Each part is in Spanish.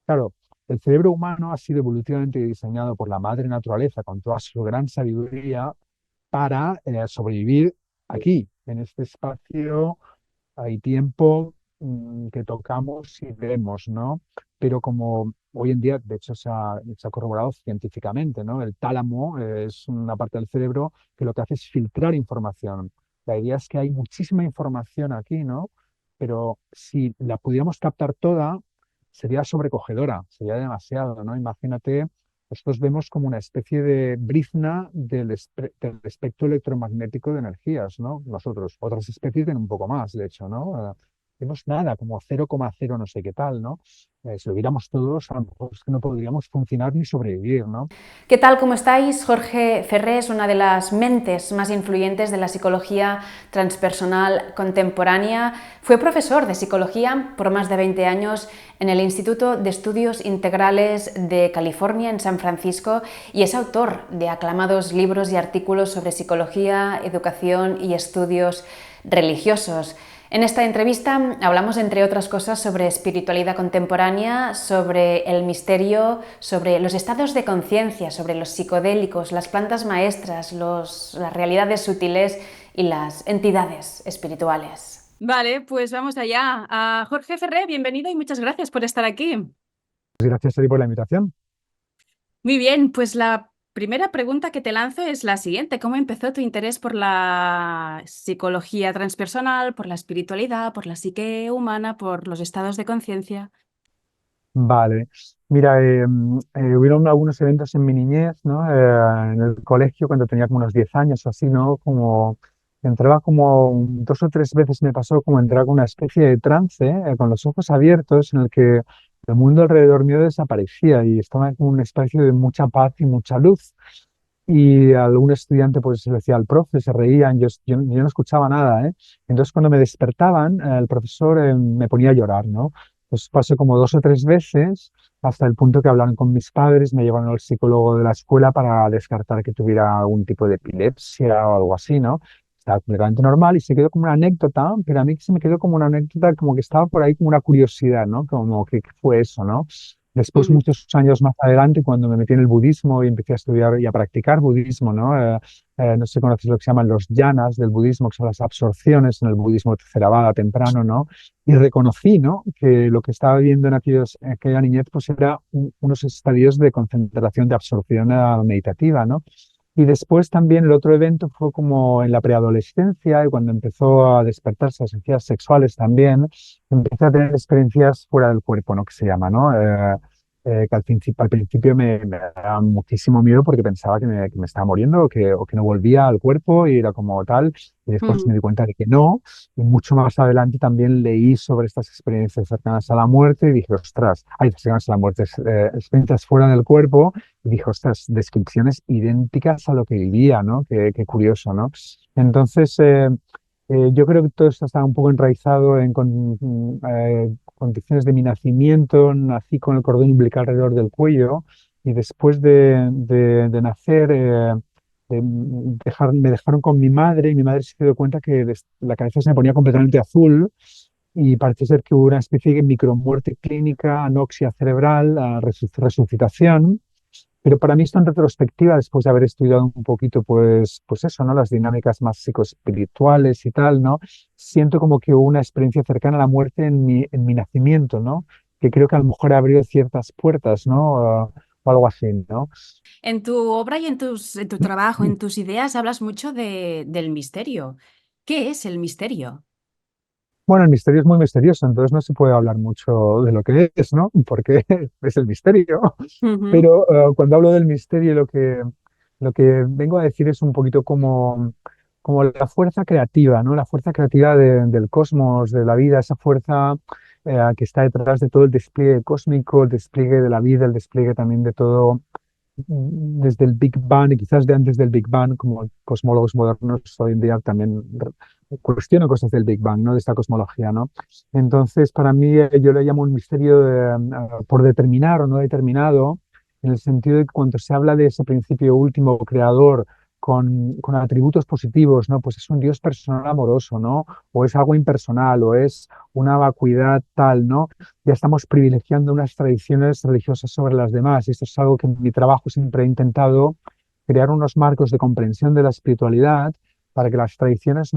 Claro, el cerebro humano ha sido evolutivamente diseñado por la madre naturaleza con toda su gran sabiduría para sobrevivir aquí, en este espacio y tiempo que tocamos y vemos, ¿no? Pero como hoy en día, de hecho, se ha corroborado científicamente, ¿no? El tálamo es una parte del cerebro que lo que hace es filtrar información. La idea es que hay muchísima información aquí, ¿no? Pero si la pudiéramos captar toda, sería sobrecogedora, sería demasiado, ¿no? Imagínate, nosotros vemos como una especie de brizna del espectro electromagnético de energías, ¿no? Nosotros, otras especies tienen un poco más, de hecho, ¿no? Vemos nada, como 0,0 no sé qué tal, ¿no? Si lo viéramos todos, a lo mejor es que no podríamos funcionar ni sobrevivir, ¿no? ¿Qué tal? ¿Cómo estáis? Jorge Ferré es una de las mentes más influyentes de la psicología transpersonal contemporánea. Fue profesor de psicología por más de 20 años en el Instituto de Estudios Integrales de California, en San Francisco, y es autor de aclamados libros y artículos sobre psicología, educación y estudios religiosos. En esta entrevista hablamos, entre otras cosas, sobre espiritualidad contemporánea, sobre el misterio, sobre los estados de conciencia, sobre los psicodélicos, las plantas maestras, las realidades sutiles y las entidades espirituales. Vale, pues vamos allá. Jorge Ferré, bienvenido y muchas gracias por estar aquí. Gracias a ti por la invitación. Muy bien, pues la primera pregunta que te lanzo es la siguiente. ¿Cómo empezó tu interés por la psicología transpersonal, por la espiritualidad, por la psique humana, por los estados de conciencia? Vale. Mira, hubieron algunos eventos en mi niñez, ¿no? En el colegio, cuando tenía como unos 10 años o así, ¿no? Como entraba como 2 o 3 veces me pasó como entrar con una especie de trance, con los ojos abiertos, en el que el mundo alrededor mío desaparecía y estaba en un espacio de mucha paz y mucha luz. Y algún estudiante pues se lo decía al profe, se reían, yo no escuchaba nada, ¿eh? Entonces cuando me despertaban, el profesor me ponía a llorar, ¿no? Pues pasó como 2 o 3 veces hasta el punto que hablaron con mis padres, me llevaron al psicólogo de la escuela para descartar que tuviera algún tipo de epilepsia o algo así, ¿no? Estaba completamente normal y se quedó como una anécdota, pero a mí se me quedó como una anécdota, como que estaba por ahí como una curiosidad, ¿no? Como que qué fue eso, ¿no? Después, Ujú. muchos años más adelante, cuando me metí en el budismo y empecé a estudiar y a practicar budismo, ¿no? No sé si conoces lo que se llaman los yanas del budismo, que son las absorciones en el budismo Theravada temprano, ¿no? Y reconocí, ¿no? Que lo que estaba viviendo en aquella niñez, pues era unos estadios de concentración, de absorción meditativa, ¿no? Y después también el otro evento fue como en la preadolescencia y cuando empezó a despertarse las energías sexuales también, empecé a tener experiencias fuera del cuerpo, ¿no? Que se llama, ¿no? Que al principio me daba muchísimo miedo porque pensaba que me estaba muriendo o que no volvía al cuerpo y era como tal. Y después me Ujú. di cuenta de que no. Y mucho más adelante también leí sobre estas experiencias cercanas a la muerte y dije, ostras, hay cercanas a la muerte, experiencias fuera del cuerpo. Y dije, ostras, descripciones idénticas a lo que vivía, ¿no? Qué curioso, ¿no? Entonces, yo creo que todo esto está un poco enraizado en condiciones de mi nacimiento. Nací con el cordón umbilical alrededor del cuello y después de nacer me dejaron con mi madre y mi madre se dio cuenta que la cabeza se me ponía completamente azul y parece ser que hubo una especie de micromuerte clínica, anoxia cerebral, resucitación. Pero para mí esto en retrospectiva, después de haber estudiado un poquito, pues eso, ¿no? Las dinámicas más psicoespirituales y tal, ¿no? Siento como que hubo una experiencia cercana a la muerte en mi nacimiento, ¿no? Que creo que a lo mejor abrió ciertas puertas, ¿no? O algo así, ¿no? En tu obra y en tu trabajo, en tus ideas, hablas mucho del misterio. ¿Qué es el misterio? Bueno, el misterio es muy misterioso, entonces no se puede hablar mucho de lo que es, ¿no? Porque es el misterio. Ujú. Pero cuando hablo del misterio, lo que vengo a decir es un poquito como la fuerza creativa, ¿no? La fuerza creativa del cosmos, de la vida, esa fuerza que está detrás de todo el despliegue cósmico, el despliegue de la vida, el despliegue también de todo, desde el Big Bang y quizás de antes del Big Bang, como cosmólogos modernos hoy en día también cuestiono cosas del Big Bang, ¿no? De esta cosmología, ¿no? Entonces, para mí, yo le llamo un misterio por determinar o no determinado, en el sentido de que cuando se habla de ese principio último creador con atributos positivos, ¿no? Pues es un Dios personal amoroso, ¿no? O es algo impersonal, o es una vacuidad tal, ¿no? Ya estamos privilegiando unas tradiciones religiosas sobre las demás. Y esto es algo que en mi trabajo siempre he intentado crear unos marcos de comprensión de la espiritualidad para que las tradiciones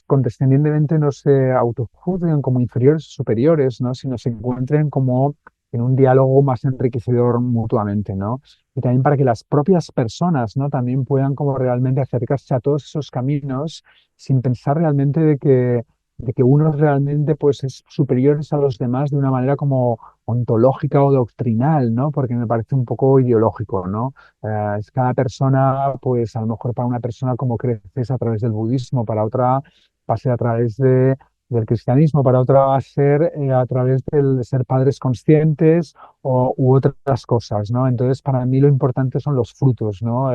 condescendientemente no se autojuzguen como inferiores o superiores, ¿no? Sino se encuentren como en un diálogo más enriquecedor mutuamente, ¿no? Y también para que las propias personas, ¿no? También puedan como realmente acercarse a todos esos caminos sin pensar realmente de que uno realmente pues es superiores a los demás de una manera como ontológica o doctrinal, ¿no? Porque me parece un poco ideológico, ¿no? Es cada persona, pues a lo mejor para una persona como creces a través del budismo, para otra va a ser a través del cristianismo, para otra va a ser a través del ser padres conscientes u otras cosas, ¿no? Entonces, para mí lo importante son los frutos, ¿no?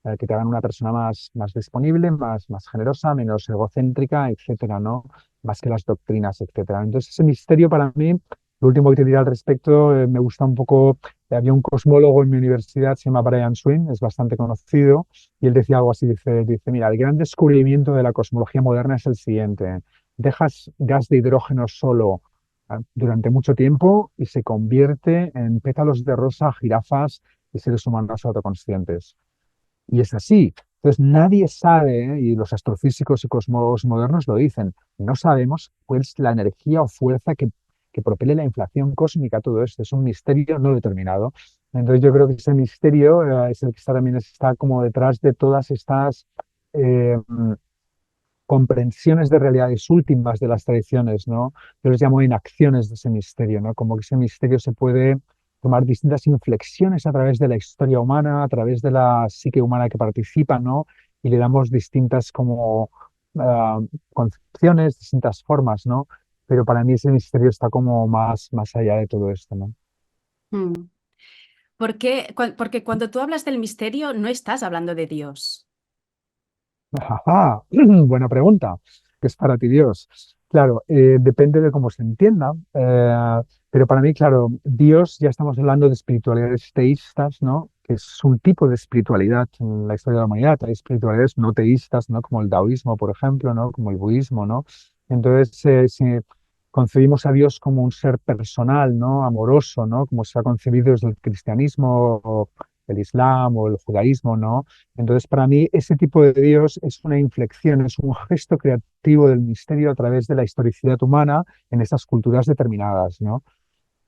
Que te hagan una persona más disponible, más generosa, menos egocéntrica, etcétera, ¿no? Más que las doctrinas, etcétera. Entonces, ese misterio para mí, lo último que te diré al respecto, me gusta un poco. Había un cosmólogo en mi universidad, se llama Brian Swift, es bastante conocido, y él decía algo así, dice, mira, el gran descubrimiento de la cosmología moderna es el siguiente: dejas gas de hidrógeno solo durante mucho tiempo y se convierte en pétalos de rosa, jirafas y seres humanos autoconscientes. Y es así. Entonces nadie sabe, y los astrofísicos y cosmólogos modernos lo dicen, no sabemos cuál es la energía o fuerza que propele la inflación cósmica, todo esto. Es un misterio no determinado. Entonces yo creo que ese misterio es el que también está como detrás de todas estas eh, comprensiones de realidades últimas de las tradiciones, ¿no? Yo les llamo inacciones de ese misterio, ¿no? Como que ese misterio se puede tomar distintas inflexiones a través de la historia humana, a través de la psique humana que participa, ¿no? Y le damos distintas como concepciones, distintas formas, ¿no? Pero para mí ese misterio está como más allá de todo esto, ¿no? Mm. ¿Por qué? Porque cuando tú hablas del misterio no estás hablando de Dios. Ajá, buena pregunta. ¿Qué es para ti Dios? Claro, depende de cómo se entienda, pero para mí, claro, Dios, ya estamos hablando de espiritualidades teístas, ¿no? Que es un tipo de espiritualidad en la historia de la humanidad. Hay espiritualidades no teístas, ¿no? Como el taoísmo, por ejemplo, ¿no? Como el budismo, ¿no? Entonces, si concebimos a Dios como un ser personal, ¿no? Amoroso, ¿no? Como se ha concebido desde el cristianismo o el islam o el judaísmo, ¿no? Entonces, para mí, ese tipo de Dios es una inflexión, es un gesto creativo del misterio a través de la historicidad humana en esas culturas determinadas, ¿no?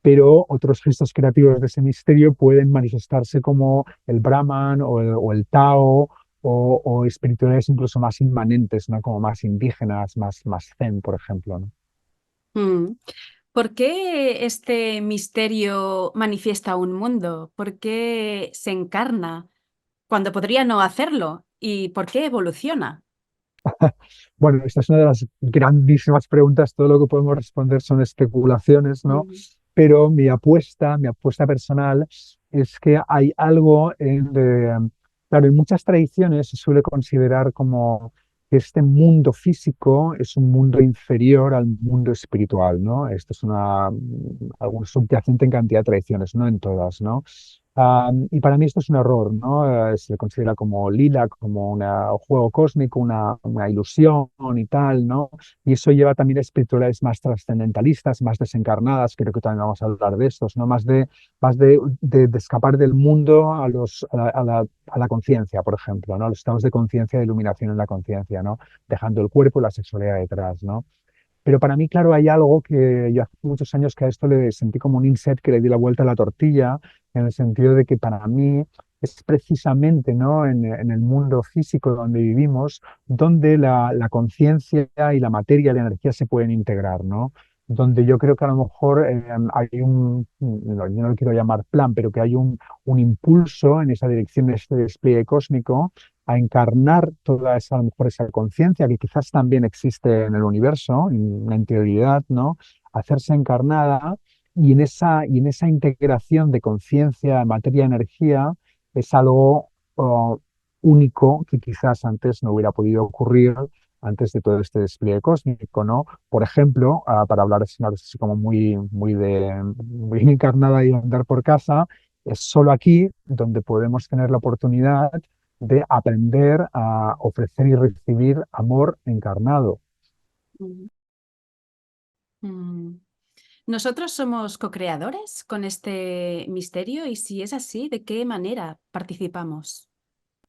Pero otros gestos creativos de ese misterio pueden manifestarse como el Brahman o el Tao o espiritualidades incluso más inmanentes, ¿no? Como más indígenas, más zen, por ejemplo, ¿no? Mm. ¿Por qué este misterio manifiesta un mundo? ¿Por qué se encarna cuando podría no hacerlo? ¿Y por qué evoluciona? Bueno, esta es una de las grandísimas preguntas. Todo lo que podemos responder son especulaciones, ¿no? Mm. Pero mi apuesta personal es que hay algo claro, en muchas tradiciones se suele considerar como que este mundo físico es un mundo inferior al mundo espiritual, ¿no? Esto es algo subyacente en cantidad de tradiciones, no en todas, ¿no? Y para mí esto es un error, ¿no? Se le considera como lila, como un juego cósmico, una ilusión y tal, ¿no? Y eso lleva también a espiritualidades más trascendentalistas, más desencarnadas, creo que también vamos a hablar de estos, ¿no? Más de escapar del mundo a la conciencia, por ejemplo, ¿no? Los estados de conciencia, de iluminación en la conciencia, ¿no? Dejando el cuerpo y la sexualidad detrás, ¿no? Pero para mí, claro, hay algo que yo hace muchos años que a esto le sentí como un inset que le di la vuelta a la tortilla, en el sentido de que para mí es precisamente, ¿no? en el mundo físico donde vivimos, donde la conciencia y la materia y la energía se pueden integrar, ¿no? Donde yo creo que a lo mejor hay yo no lo quiero llamar plan, pero que hay un impulso en esa dirección de este despliegue cósmico a encarnar toda esa, a lo mejor esa conciencia que quizás también existe en el universo, en una interioridad, ¿no? Hacerse encarnada y en esa integración de conciencia, materia, energía, es algo único que quizás antes no hubiera podido ocurrir antes de todo este despliegue cósmico, ¿no? Por ejemplo, para hablar así como muy encarnada y andar por casa, es solo aquí donde podemos tener la oportunidad de aprender a ofrecer y recibir amor encarnado. Mm. Mm. ¿Nosotros somos co-creadores con este misterio? Y si es así, ¿de qué manera participamos?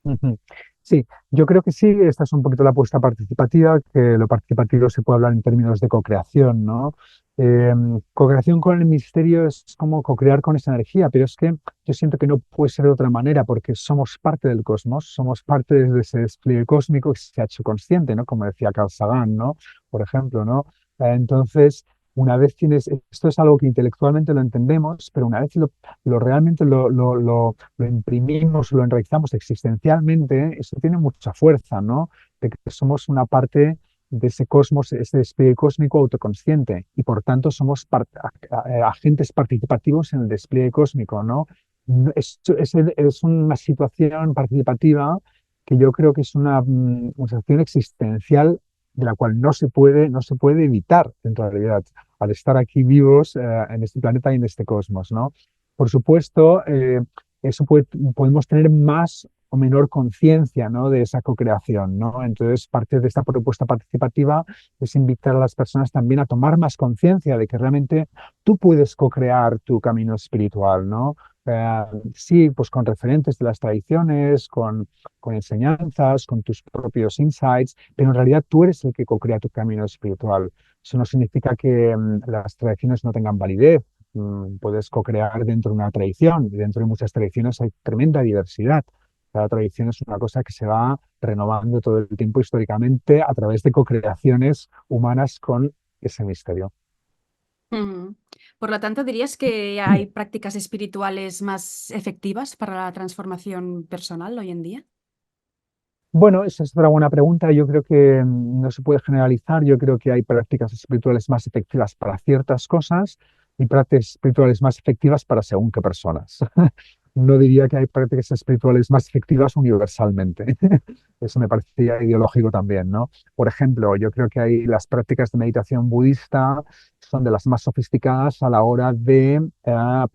Ujú. Sí, yo creo que sí, esta es un poquito la apuesta participativa, que lo participativo se puede hablar en términos de co-creación, ¿no? Co-creación con el misterio es como co-crear con esa energía, pero es que yo siento que no puede ser de otra manera, porque somos parte del cosmos, somos parte de ese despliegue cósmico que se ha hecho consciente, ¿no? Como decía Carl Sagan, ¿no? Por ejemplo, ¿no? Entonces, una vez tienes, esto es algo que intelectualmente lo entendemos, pero una vez lo realmente lo imprimimos, lo enraizamos existencialmente, eso tiene mucha fuerza, ¿no? De que somos una parte de ese cosmos, ese despliegue cósmico autoconsciente y por tanto somos agentes participativos en el despliegue cósmico, ¿no? Es una situación participativa que yo creo que es una situación existencial de la cual no se puede evitar en realidad al estar aquí vivos en este planeta y en este cosmos, ¿no? Por supuesto, podemos tener más o menor conciencia, ¿no? De esa co-creación, ¿no? Entonces, parte de esta propuesta participativa es invitar a las personas también a tomar más conciencia de que realmente tú puedes co-crear tu camino espiritual, ¿no? Eh, sí, pues con referentes de las tradiciones, con enseñanzas, con tus propios insights, pero en realidad tú eres el que co-crea tu camino espiritual. Eso no significa que las tradiciones no tengan validez. Puedes co-crear dentro de una tradición y dentro de muchas tradiciones hay tremenda diversidad. Cada tradición es una cosa que se va renovando todo el tiempo históricamente a través de co-creaciones humanas con ese misterio. Ujú. Por lo tanto, ¿dirías que hay prácticas espirituales más efectivas para la transformación personal hoy en día? Bueno, esa es otra buena pregunta. Yo creo que no se puede generalizar. Yo creo que hay prácticas espirituales más efectivas para ciertas cosas y prácticas espirituales más efectivas para según qué personas. No diría que hay prácticas espirituales más efectivas universalmente. Eso me parecía ideológico también, ¿no? Por ejemplo, yo creo que hay las prácticas de meditación budista son de las más sofisticadas a la hora de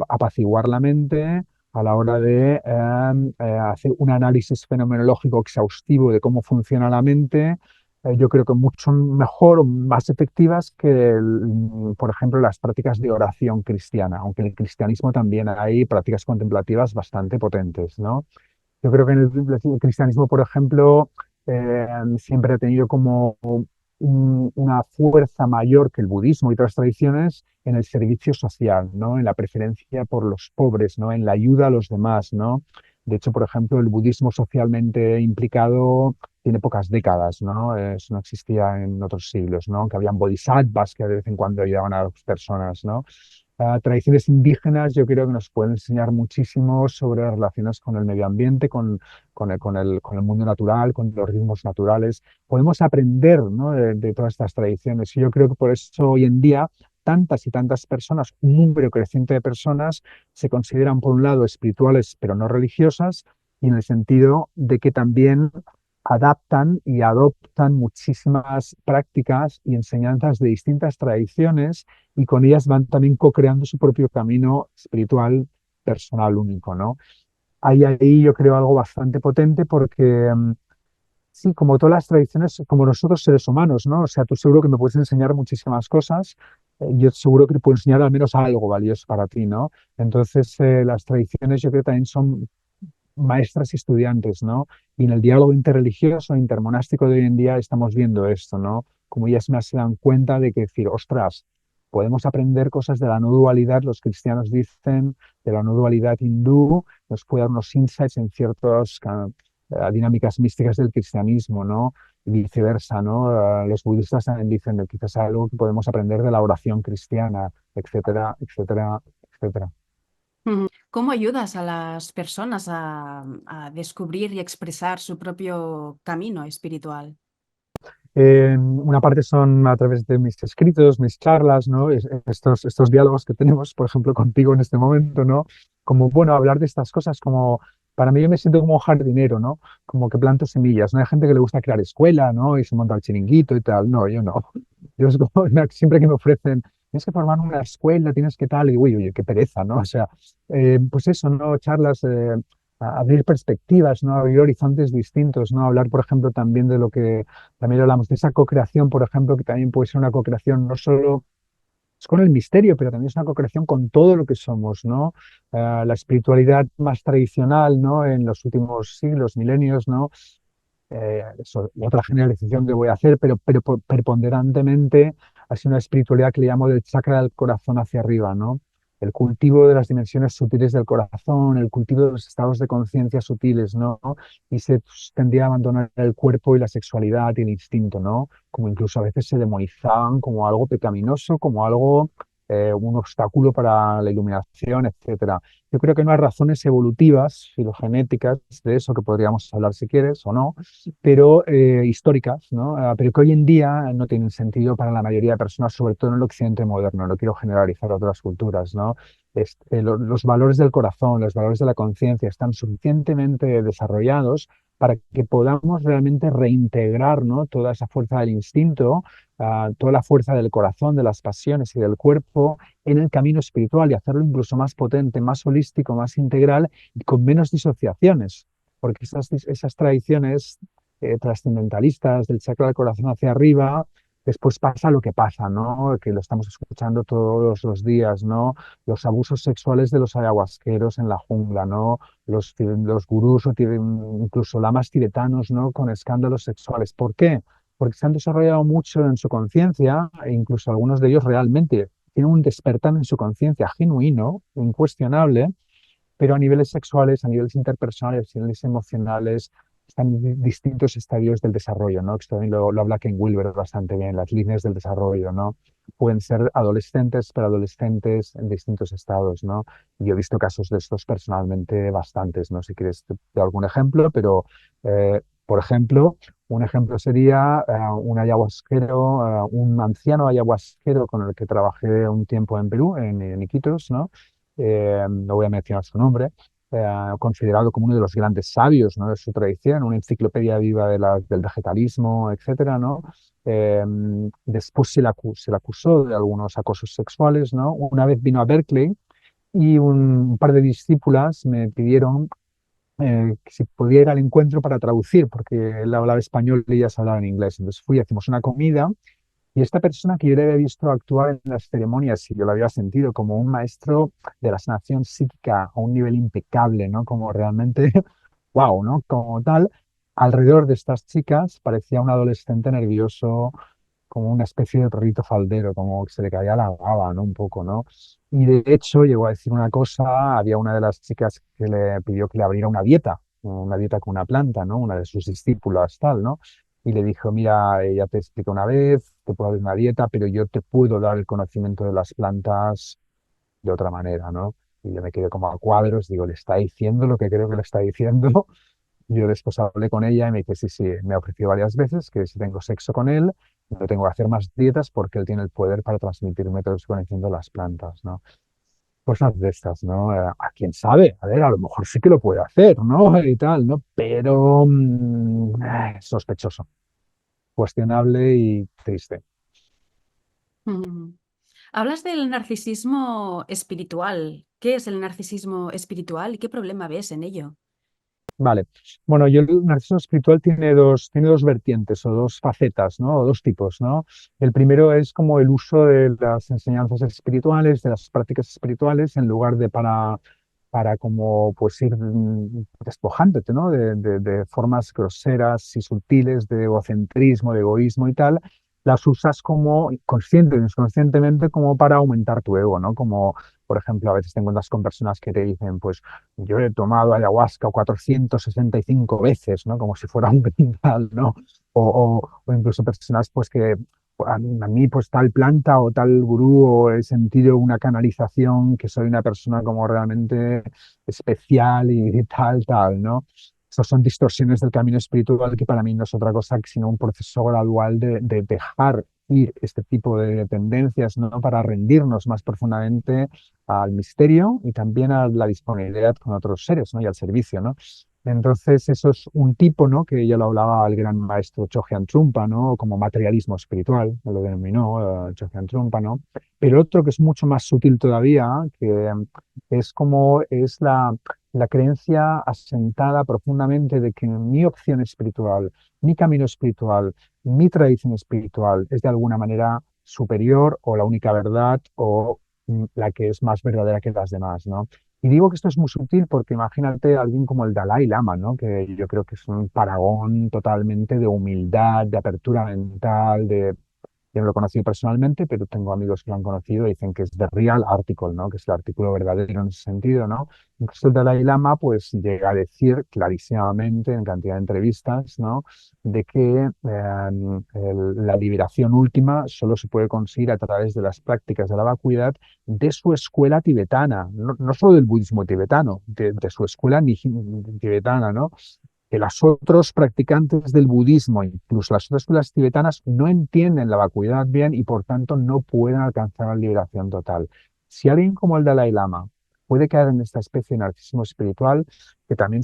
apaciguar la mente, a la hora de hacer un análisis fenomenológico exhaustivo de cómo funciona la mente. Yo creo que mucho mejor o más efectivas que, por ejemplo, las prácticas de oración cristiana, aunque en el cristianismo también hay prácticas contemplativas bastante potentes, ¿no? Yo creo que en el cristianismo, por ejemplo, siempre ha tenido como una fuerza mayor que el budismo y otras tradiciones en el servicio social, ¿no? En la preferencia por los pobres, ¿no? En la ayuda a los demás, ¿no? De hecho, por ejemplo, el budismo socialmente implicado tiene pocas décadas, ¿no? Eso no existía en otros siglos, ¿no? Que habían bodhisattvas que de vez en cuando ayudaban a las personas, ¿no? Tradiciones indígenas yo creo que nos pueden enseñar muchísimo sobre las relaciones con el medio ambiente, con el mundo natural, con los ritmos naturales. Podemos aprender, ¿no? de todas estas tradiciones y yo creo que por eso hoy en día tantas y tantas personas, un número creciente de personas, se consideran por un lado espirituales pero no religiosas y en el sentido de que también adaptan y adoptan muchísimas prácticas y enseñanzas de distintas tradiciones y con ellas van también co-creando su propio camino espiritual personal único, ¿no? Hay ahí yo creo algo bastante potente porque sí, como todas las tradiciones, como nosotros seres humanos, ¿no? O sea, tú seguro que me puedes enseñar muchísimas cosas, yo seguro que te puedo enseñar al menos algo valioso para ti, ¿no? Entonces, las tradiciones yo creo que también son maestras y estudiantes, ¿no? Y en el diálogo interreligioso, intermonástico de hoy en día estamos viendo esto, ¿no? Como ellas más se dan cuenta de que decir, ostras, podemos aprender cosas de la no dualidad, los cristianos dicen, de la no dualidad hindú, nos puede dar unos insights en ciertas dinámicas místicas del cristianismo, ¿no? Y viceversa, ¿no? Los budistas también dicen que quizás algo que podemos aprender de la oración cristiana, etcétera, etcétera, etcétera. Ujú. ¿Cómo ayudas a las personas a descubrir y expresar su propio camino espiritual? Una parte son a través de mis escritos, mis charlas, ¿no? Estos diálogos que tenemos, por ejemplo, contigo en este momento, ¿no? Como, bueno, hablar de estas cosas, como, para mí yo me siento como un jardinero, ¿no? Como que planto semillas, ¿no? Hay gente que le gusta crear escuela, ¿no? Y se monta el chiringuito y tal. No, yo no. Yo es como, siempre que me ofrecen, tienes que formar una escuela, tienes que tal, y uy, oye, qué pereza, ¿no? O sea, pues eso, ¿no? Charlas, abrir perspectivas, ¿no? Abrir horizontes distintos, ¿no? Hablar, por ejemplo, también de lo que también hablamos de esa co-creación, por ejemplo, que también puede ser una co-creación no solo es con el misterio, pero también es una co-creación con todo lo que somos, ¿no? La espiritualidad más tradicional, ¿no? En los últimos siglos, milenios, ¿no? Otra generalización que voy a hacer, pero preponderantemente ha sido una espiritualidad que le llamo del chakra del corazón hacia arriba, ¿no? El cultivo de las dimensiones sutiles del corazón, el cultivo de los estados de conciencia sutiles, ¿no? Y se tendía a abandonar el cuerpo y la sexualidad y el instinto, ¿no? Como incluso a veces se demonizaban como algo pecaminoso, como algo, un obstáculo para la iluminación, etcétera. Yo creo que no hay razones evolutivas, filogenéticas, de eso que podríamos hablar si quieres o no, pero históricas, ¿no? Pero que hoy en día no tienen sentido para la mayoría de personas, sobre todo en el occidente moderno. No quiero generalizar otras culturas, ¿no? Los valores del corazón, los valores de la conciencia están suficientemente desarrollados para que podamos realmente reintegrar, ¿no? Toda esa fuerza del instinto, toda la fuerza del corazón, de las pasiones y del cuerpo en el camino espiritual y hacerlo incluso más potente, más holístico, más integral y con menos disociaciones, porque esas tradiciones trascendentalistas del chakra del corazón hacia arriba, después pasa lo que pasa, ¿no? Que lo estamos escuchando todos los días, ¿no? Los abusos sexuales de los ayahuasqueros en la jungla, ¿no? Los gurús o incluso lamas tibetanos, ¿no? Con escándalos sexuales. ¿Por qué? Porque se han desarrollado mucho en su conciencia e incluso algunos de ellos realmente tienen un despertar en su conciencia genuino, incuestionable, pero a niveles sexuales, a niveles interpersonales, a niveles emocionales, están en distintos estadios del desarrollo, ¿no? Esto también lo habla Ken Wilber bastante bien, las líneas del desarrollo, ¿no? Pueden ser adolescentes, pero adolescentes en distintos estados, ¿no? Yo he visto casos de estos personalmente bastantes, ¿no? Si quieres te doy algún ejemplo, pero, por ejemplo, un ejemplo sería un ayahuasquero, un anciano ayahuasquero con el que trabajé un tiempo en Perú, en Iquitos, ¿no? No voy a mencionar su nombre, considerado como uno de los grandes sabios, ¿no? De su tradición, una enciclopedia viva del vegetalismo, etcétera, ¿no? Eh, Después se le acusó de algunos acosos sexuales, ¿no? Una vez vino a Berkeley y un par de discípulas me pidieron que si podía ir al encuentro para traducir, porque él hablaba español y ellas hablaban inglés. Entonces fui, hicimos una comida y esta persona que yo le había visto actuar en las ceremonias y yo lo había sentido como un maestro de la sanación psíquica a un nivel impecable, ¿no? Como realmente, wow, ¿no? Como tal, alrededor de estas chicas parecía un adolescente nervioso, como una especie de perrito faldero, como que se le caía la baba, ¿no? Un poco, ¿no? Y de hecho llegó a decir una cosa, había una de las chicas que le pidió que le abriera una dieta con una planta, ¿no? Una de sus discípulas, tal, ¿no? Y le dijo, mira, ya te expliqué una vez, te puedo dar una dieta, pero yo te puedo dar el conocimiento de las plantas de otra manera, ¿no? Y yo me quedé como a cuadros, digo, le está diciendo lo que creo que le está diciendo. Yo después hablé con ella y me dice, sí, sí, me ha ofrecido varias veces que si tengo sexo con él, no tengo que hacer más dietas porque él tiene el poder para transmitirme todo su conocimiento de las plantas, ¿no? Cosas de estas, ¿no? A quién sabe, a ver, a lo mejor sí que lo puede hacer, ¿no? Y tal, ¿no? Pero sospechoso, cuestionable y triste. Mm. Hablas del narcisismo espiritual. ¿Qué es el narcisismo espiritual y qué problema ves en ello? Vale. Bueno, yo el narciso espiritual tiene dos vertientes o dos facetas, ¿no? O dos tipos, ¿no? El primero es como el uso de las enseñanzas espirituales, de las prácticas espirituales, en lugar de para como pues ir despojándote, ¿no? De formas groseras y sutiles de egocentrismo, de egoísmo y tal, las usas como consciente o inconscientemente como para aumentar tu ego, ¿no? Como, por ejemplo, a veces te encuentras con personas que te dicen, pues, yo he tomado ayahuasca 465 veces, ¿no? Como si fuera un ritual, ¿no? O incluso personas, pues, que a mí, pues, tal planta o tal gurú, o he sentido una canalización, que soy una persona como realmente especial y tal, ¿no? Esas son distorsiones del camino espiritual que para mí no es otra cosa sino un proceso gradual de dejar ir este tipo de tendencias, ¿no? Para rendirnos más profundamente al misterio y también a la disponibilidad con otros seres, ¿no? Y al servicio, ¿no? Entonces, eso es un tipo, ¿no? Que ya lo hablaba el gran maestro Chogyam Trungpa, ¿no? Como materialismo espiritual, él lo denominó Chogyam Trungpa, ¿no? Pero otro que es mucho más sutil todavía, que es como es la creencia asentada profundamente de que mi opción espiritual, mi camino espiritual, mi tradición espiritual es de alguna manera superior o la única verdad o la que es más verdadera que las demás, ¿no? Y digo que esto es muy sutil porque imagínate a alguien como el Dalai Lama, ¿no? Que yo creo que es un paragón totalmente de humildad, de apertura mental, de... Yo no lo he conocido personalmente, pero tengo amigos que lo han conocido y dicen que es the real article, ¿no? Que es el artículo verdadero en ese sentido, ¿no? Incluso el Dalai Lama, pues, llega a decir clarísimamente en cantidad de entrevistas, ¿no? De que la liberación última solo se puede conseguir a través de las prácticas de la vacuidad de su escuela tibetana, no solo del budismo tibetano, de su escuela tibetana, ¿no? Que los otros practicantes del budismo, incluso las otras escuelas tibetanas, no entienden la vacuidad bien y por tanto no pueden alcanzar la liberación total. Si alguien como el Dalai Lama puede caer en esta especie de narcisismo espiritual, que también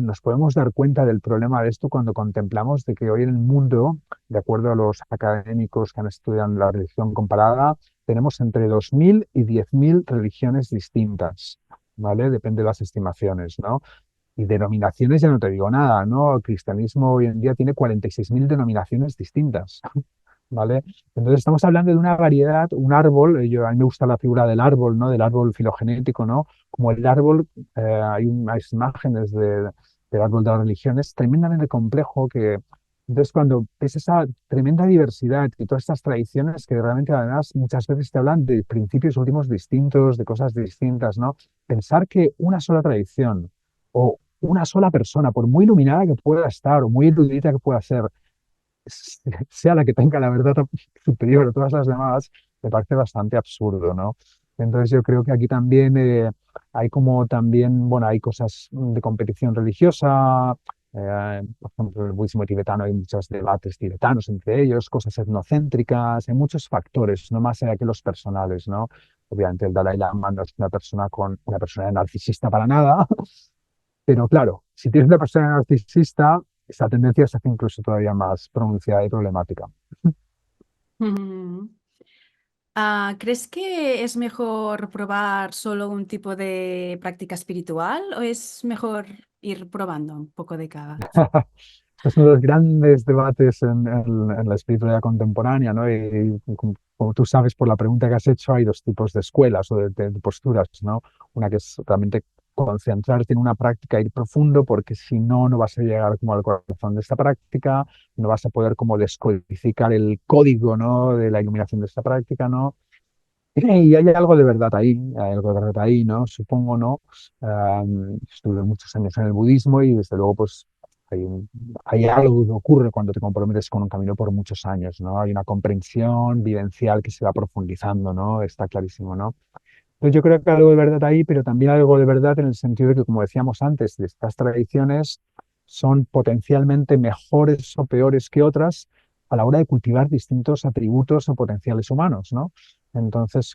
nos podemos dar cuenta del problema de esto cuando contemplamos de que hoy en el mundo, de acuerdo a los académicos que han estudiado la religión comparada, tenemos entre 2.000 y 10.000 religiones distintas, ¿vale? Depende de las estimaciones, ¿no? Y denominaciones ya no te digo nada, ¿no? El cristianismo hoy en día tiene 46.000 denominaciones distintas, ¿vale? Entonces estamos hablando de una variedad, un árbol, a mí me gusta la figura del árbol, ¿no? Del árbol filogenético, ¿no? Como el árbol, hay unas imágenes del árbol de las religiones tremendamente complejo que... Entonces, cuando ves esa tremenda diversidad y todas estas tradiciones que realmente además muchas veces te hablan de principios últimos distintos, de cosas distintas, ¿no? Pensar que una sola tradición o una sola persona, por muy iluminada que pueda estar o muy erudita que pueda ser, sea la que tenga la verdad superior a todas las demás, me parece bastante absurdo, ¿no? Entonces yo creo que aquí también hay como también, bueno, hay cosas de competición religiosa, por ejemplo, en el budismo tibetano hay muchos debates tibetanos entre ellos, cosas etnocéntricas, hay muchos factores, no más allá que los personales, ¿no? Obviamente el Dalai Lama no es una persona narcisista para nada, pero claro, si tienes una persona narcisista, esa tendencia se hace incluso todavía más pronunciada y problemática. Mm. ¿Crees que es mejor probar solo un tipo de práctica espiritual o es mejor ir probando un poco de cada? Este es uno de los grandes debates en la espiritualidad contemporánea, ¿no? Y como tú sabes por la pregunta que has hecho, hay dos tipos de escuelas o de posturas, ¿no? Una que es realmente concentrarte en una práctica, ir profundo, porque si no, no vas a llegar como al corazón de esta práctica, no vas a poder como descodificar el código, ¿no? De la iluminación de esta práctica, ¿no? Y hay algo de verdad ahí, hay algo de verdad ahí, ¿no? Supongo, ¿no? Estuve muchos años en el budismo y desde luego, pues, hay algo que ocurre cuando te comprometes con un camino por muchos años, ¿no? Hay una comprensión vivencial que se va profundizando, ¿no? Está clarísimo, ¿no? Entonces yo creo que hay algo de verdad ahí, pero también algo de verdad en el sentido de que, como decíamos antes, de estas tradiciones son potencialmente mejores o peores que otras a la hora de cultivar distintos atributos o potenciales humanos, ¿no? Entonces,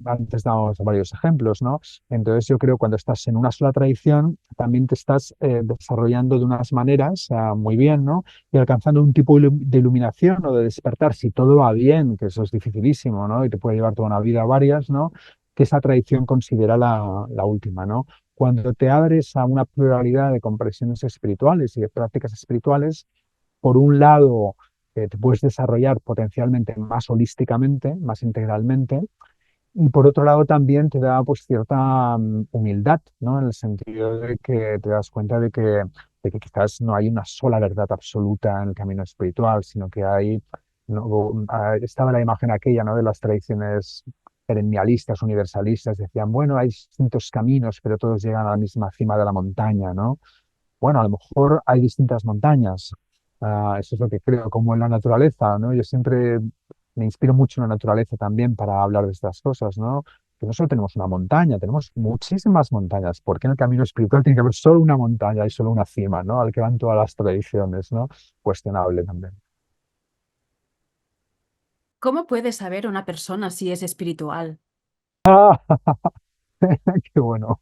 antes dábamos varios ejemplos, ¿no? Entonces yo creo que cuando estás en una sola tradición, también te estás desarrollando de unas maneras muy bien, ¿no? Y alcanzando un tipo de iluminación o de despertar, si todo va bien, que eso es dificilísimo, ¿no? Y te puede llevar toda una vida varias, ¿no? Que esa tradición considera la última, ¿no? Cuando te abres a una pluralidad de comprensiones espirituales y de prácticas espirituales, por un lado, te puedes desarrollar potencialmente más holísticamente, más integralmente, y por otro lado también te da pues cierta humildad, ¿no? En el sentido de que te das cuenta de que quizás no hay una sola verdad absoluta en el camino espiritual, sino que hay, no, estaba la imagen aquella, ¿no? De las tradiciones perennialistas, universalistas, decían, bueno, hay distintos caminos, pero todos llegan a la misma cima de la montaña, ¿no? Bueno, a lo mejor hay distintas montañas. Eso es lo que creo, como en la naturaleza, ¿no? Yo siempre me inspiro mucho en la naturaleza también para hablar de estas cosas, ¿no? Que no solo tenemos una montaña, tenemos muchísimas montañas. ¿Por qué en el camino espiritual tiene que haber solo una montaña y solo una cima, ¿no? Al que van todas las tradiciones, ¿no? Cuestionable también. ¿Cómo puede saber una persona si es espiritual? ¡Ah! ¡Qué bueno!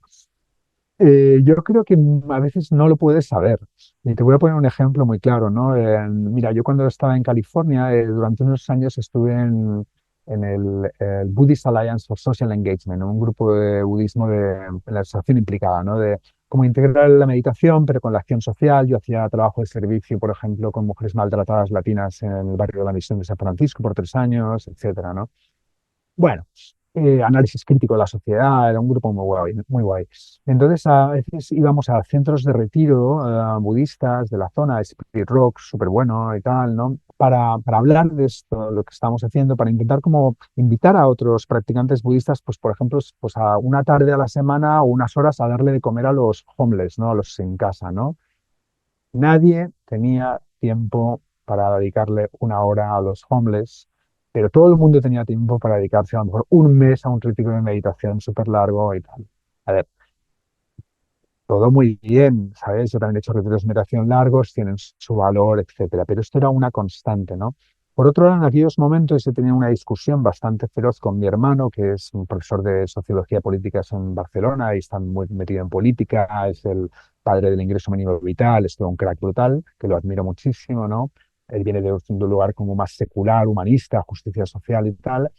Yo creo que a veces no lo puedes saber. Y te voy a poner un ejemplo muy claro, ¿no? Mira, yo cuando estaba en California, durante unos años estuve en el Buddhist Alliance for Social Engagement, ¿no? Un grupo de budismo de la asociación implicada, ¿no? De cómo integrar la meditación, pero con la acción social. Yo hacía trabajo de servicio, por ejemplo, con mujeres maltratadas latinas en el barrio de la Misión de San Francisco por 3 años, etcétera, ¿no? Bueno, análisis crítico de la sociedad, era un grupo muy guay, muy guay. Entonces, a veces íbamos a centros de retiro budistas de la zona, Spirit Rock, súper bueno y tal, ¿no? Para hablar de esto, lo que estamos haciendo, para intentar como invitar a otros practicantes budistas, pues, por ejemplo, pues a una tarde a la semana o unas horas a darle de comer a los homeless, ¿no? A los sin casa, ¿no? Nadie tenía tiempo para dedicarle una hora a los homeless, pero todo el mundo tenía tiempo para dedicarse a lo mejor un mes a un retiro de meditación súper largo y tal. A ver, todo muy bien, ¿sabes? Yo también he hecho retiros de meditación largos, tienen su valor, etcétera, pero esto era una constante, ¿no? Por otro lado, en aquellos momentos he tenido una discusión bastante feroz con mi hermano, que es un profesor de sociología política en Barcelona y está muy metido en política, es el padre del ingreso mínimo vital, es todo un crack brutal, que lo admiro muchísimo, ¿no? Él viene de un lugar como más secular, humanista, justicia social y tal.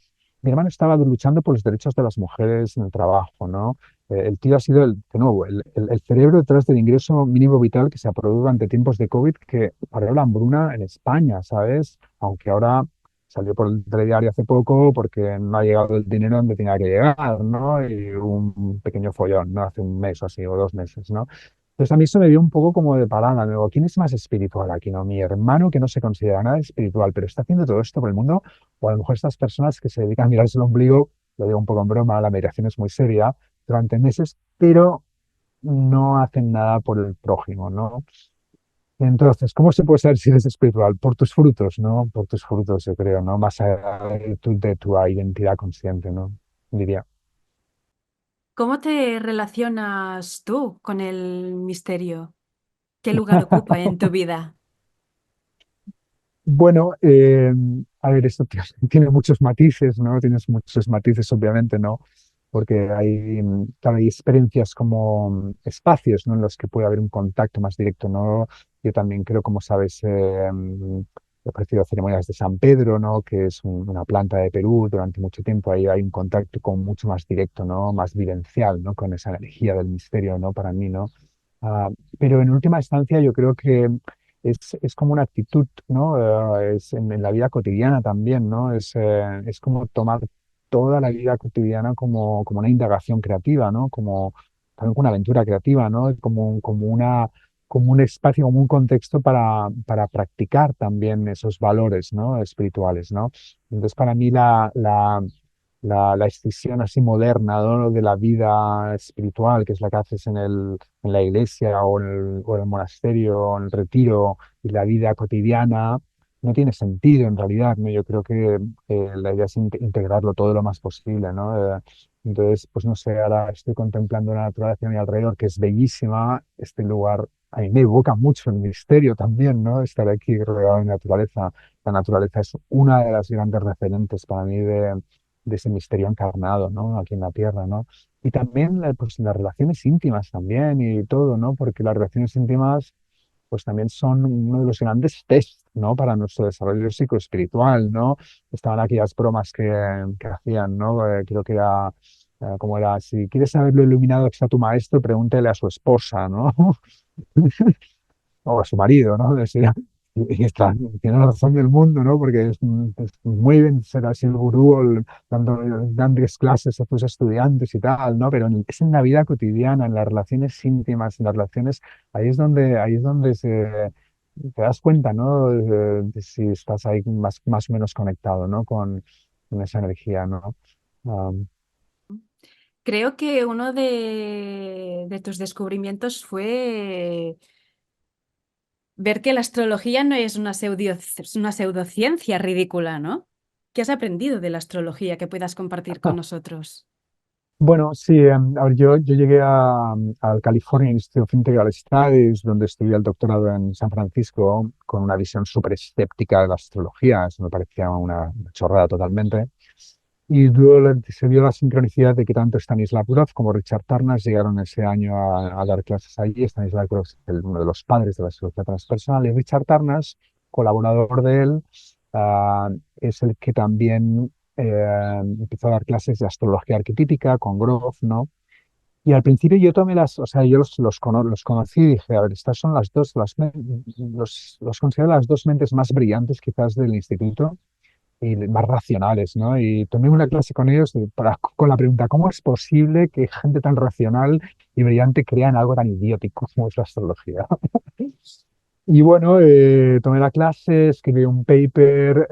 Mi hermano estaba luchando por los derechos de las mujeres en el trabajo, ¿no? El tío ha sido, de nuevo, el cerebro detrás del ingreso mínimo vital que se aprobó durante tiempos de COVID, que paró la hambruna en España, ¿sabes? Aunque ahora salió por el telediario hace poco porque no ha llegado el dinero donde tenía que llegar, ¿no? Y hubo un pequeño follón, ¿no? Hace un mes o así, o 2 meses, ¿no? Entonces a mí eso me dio un poco como de parada. Me digo, ¿quién es más espiritual aquí, no? Mi hermano, que no se considera nada espiritual, pero está haciendo todo esto por el mundo, o a lo mejor estas personas que se dedican a mirarse el ombligo, lo digo un poco en broma, la meditación es muy seria, durante meses, pero no hacen nada por el prójimo, ¿no? Entonces, ¿cómo se puede saber si eres espiritual? Por tus frutos, ¿no? Por tus frutos, yo creo, ¿no? Más allá de tu identidad consciente, ¿no? Diría. ¿Cómo te relacionas tú con el misterio? ¿Qué lugar ocupa en tu vida? Bueno, a ver, esto tiene muchos matices, ¿no? Tienes muchos matices, obviamente, ¿no? Porque hay, claro, hay experiencias como espacios, ¿no? En los que puede haber un contacto más directo, ¿no? Yo también creo, como sabes, he ofrecido ceremonias de San Pedro, ¿no? Que es una planta de Perú durante mucho tiempo. Ahí hay un contacto con mucho más directo, ¿no? Más vivencial, ¿no? Con esa energía del misterio, ¿no? Para mí, ¿no? Ah, pero en última instancia yo creo que es como una actitud, ¿no? Es en la vida cotidiana también, ¿no? Es como tomar toda la vida cotidiana como una indagación creativa, ¿no? Como también una aventura creativa, ¿no? Como un espacio, como un contexto para practicar también esos valores, ¿no? Espirituales, ¿no? Entonces, para mí la escisión así moderna, ¿no? De la vida espiritual, que es la que haces en la iglesia o en el monasterio o en el retiro, y la vida cotidiana, no tiene sentido en realidad, ¿no? Yo creo que la idea es integrarlo todo lo más posible, ¿no? Entonces, pues no sé, ahora estoy contemplando la naturaleza a mi alrededor, que es bellísima. Este lugar a mí me evoca mucho el misterio también, ¿no? Estar aquí rodeado de naturaleza. La naturaleza es una de las grandes referentes para mí de ese misterio encarnado, ¿no? Aquí en la Tierra, ¿no? Y también, pues, las relaciones íntimas también y todo, ¿no? Porque las relaciones íntimas pues también son uno de los grandes tests, ¿no? Para nuestro desarrollo psicoespiritual, ¿no? Estaban aquellas bromas que hacían, ¿no? Creo que era, como era, si quieres saber lo iluminado que está tu maestro, pregúntele a su esposa, ¿no? O a su marido, ¿no? Y tiene la razón del mundo, ¿no? Porque es muy bien ser así el gurú dando grandes clases a tus estudiantes y tal, ¿no? Pero es en la vida cotidiana, en las relaciones íntimas, en las relaciones, ahí es donde te das cuenta, ¿no? De si estás ahí más o menos conectado, ¿no? Con esa energía, ¿no? Um, Creo que uno de tus descubrimientos fue ver que la astrología no es una pseudociencia ridícula, ¿no? ¿Qué has aprendido de la astrología que puedas compartir con nosotros? Bueno, sí, a ver, yo llegué al California Institute of Integral Studies, donde estudié el doctorado en San Francisco, con una visión súper escéptica de la astrología. Eso me parecía una chorrada totalmente. Y luego se dio la sincronicidad de que tanto Stanislav Grof como Richard Tarnas llegaron ese año a dar clases allí. Stanislav Grof es uno de los padres de la psicología transpersonal y Richard Tarnas, colaborador de él, es el que también empezó a dar clases de astrología arquetípica con Grof, ¿no? Y al principio yo tomé o sea, yo los conocí y dije, a ver, estas son las dos, los considero las dos mentes más brillantes quizás del instituto y más racionales, ¿no? Y tomé una clase con ellos con la pregunta, ¿cómo es posible que gente tan racional y brillante crea en algo tan idiótico como es la astrología? Y bueno, tomé la clase, escribí un paper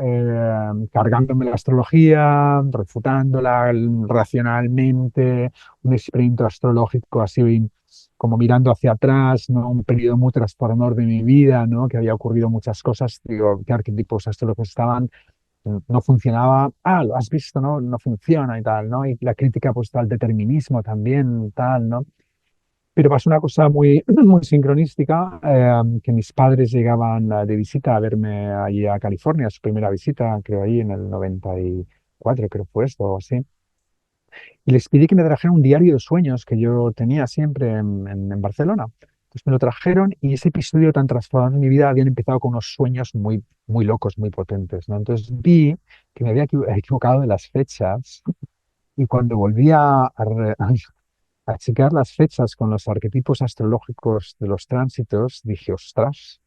cargándome la astrología, refutándola racionalmente, un experimento astrológico así como mirando hacia atrás, ¿no? Un periodo muy transformador de mi vida, ¿no? Que había ocurrido muchas cosas, digo, qué arquetipos astrológicos estaban, no funcionaba, lo has visto, ¿no? No funciona y tal, ¿no? Y la crítica pues al determinismo también, tal, ¿no? Pero pasó una cosa muy, muy sincronística, que mis padres llegaban de visita a verme allí a California, su primera visita, creo ahí en el 94, creo fue esto o así. Y les pedí que me trajeran un diario de sueños que yo tenía siempre en Barcelona. Entonces me lo trajeron y ese episodio tan transformador en mi vida habían empezado con unos sueños muy, muy locos, muy potentes, ¿no? Entonces vi que me había equivocado de las fechas y cuando volví a checar las fechas con los arquetipos astrológicos de los tránsitos, dije, ostras,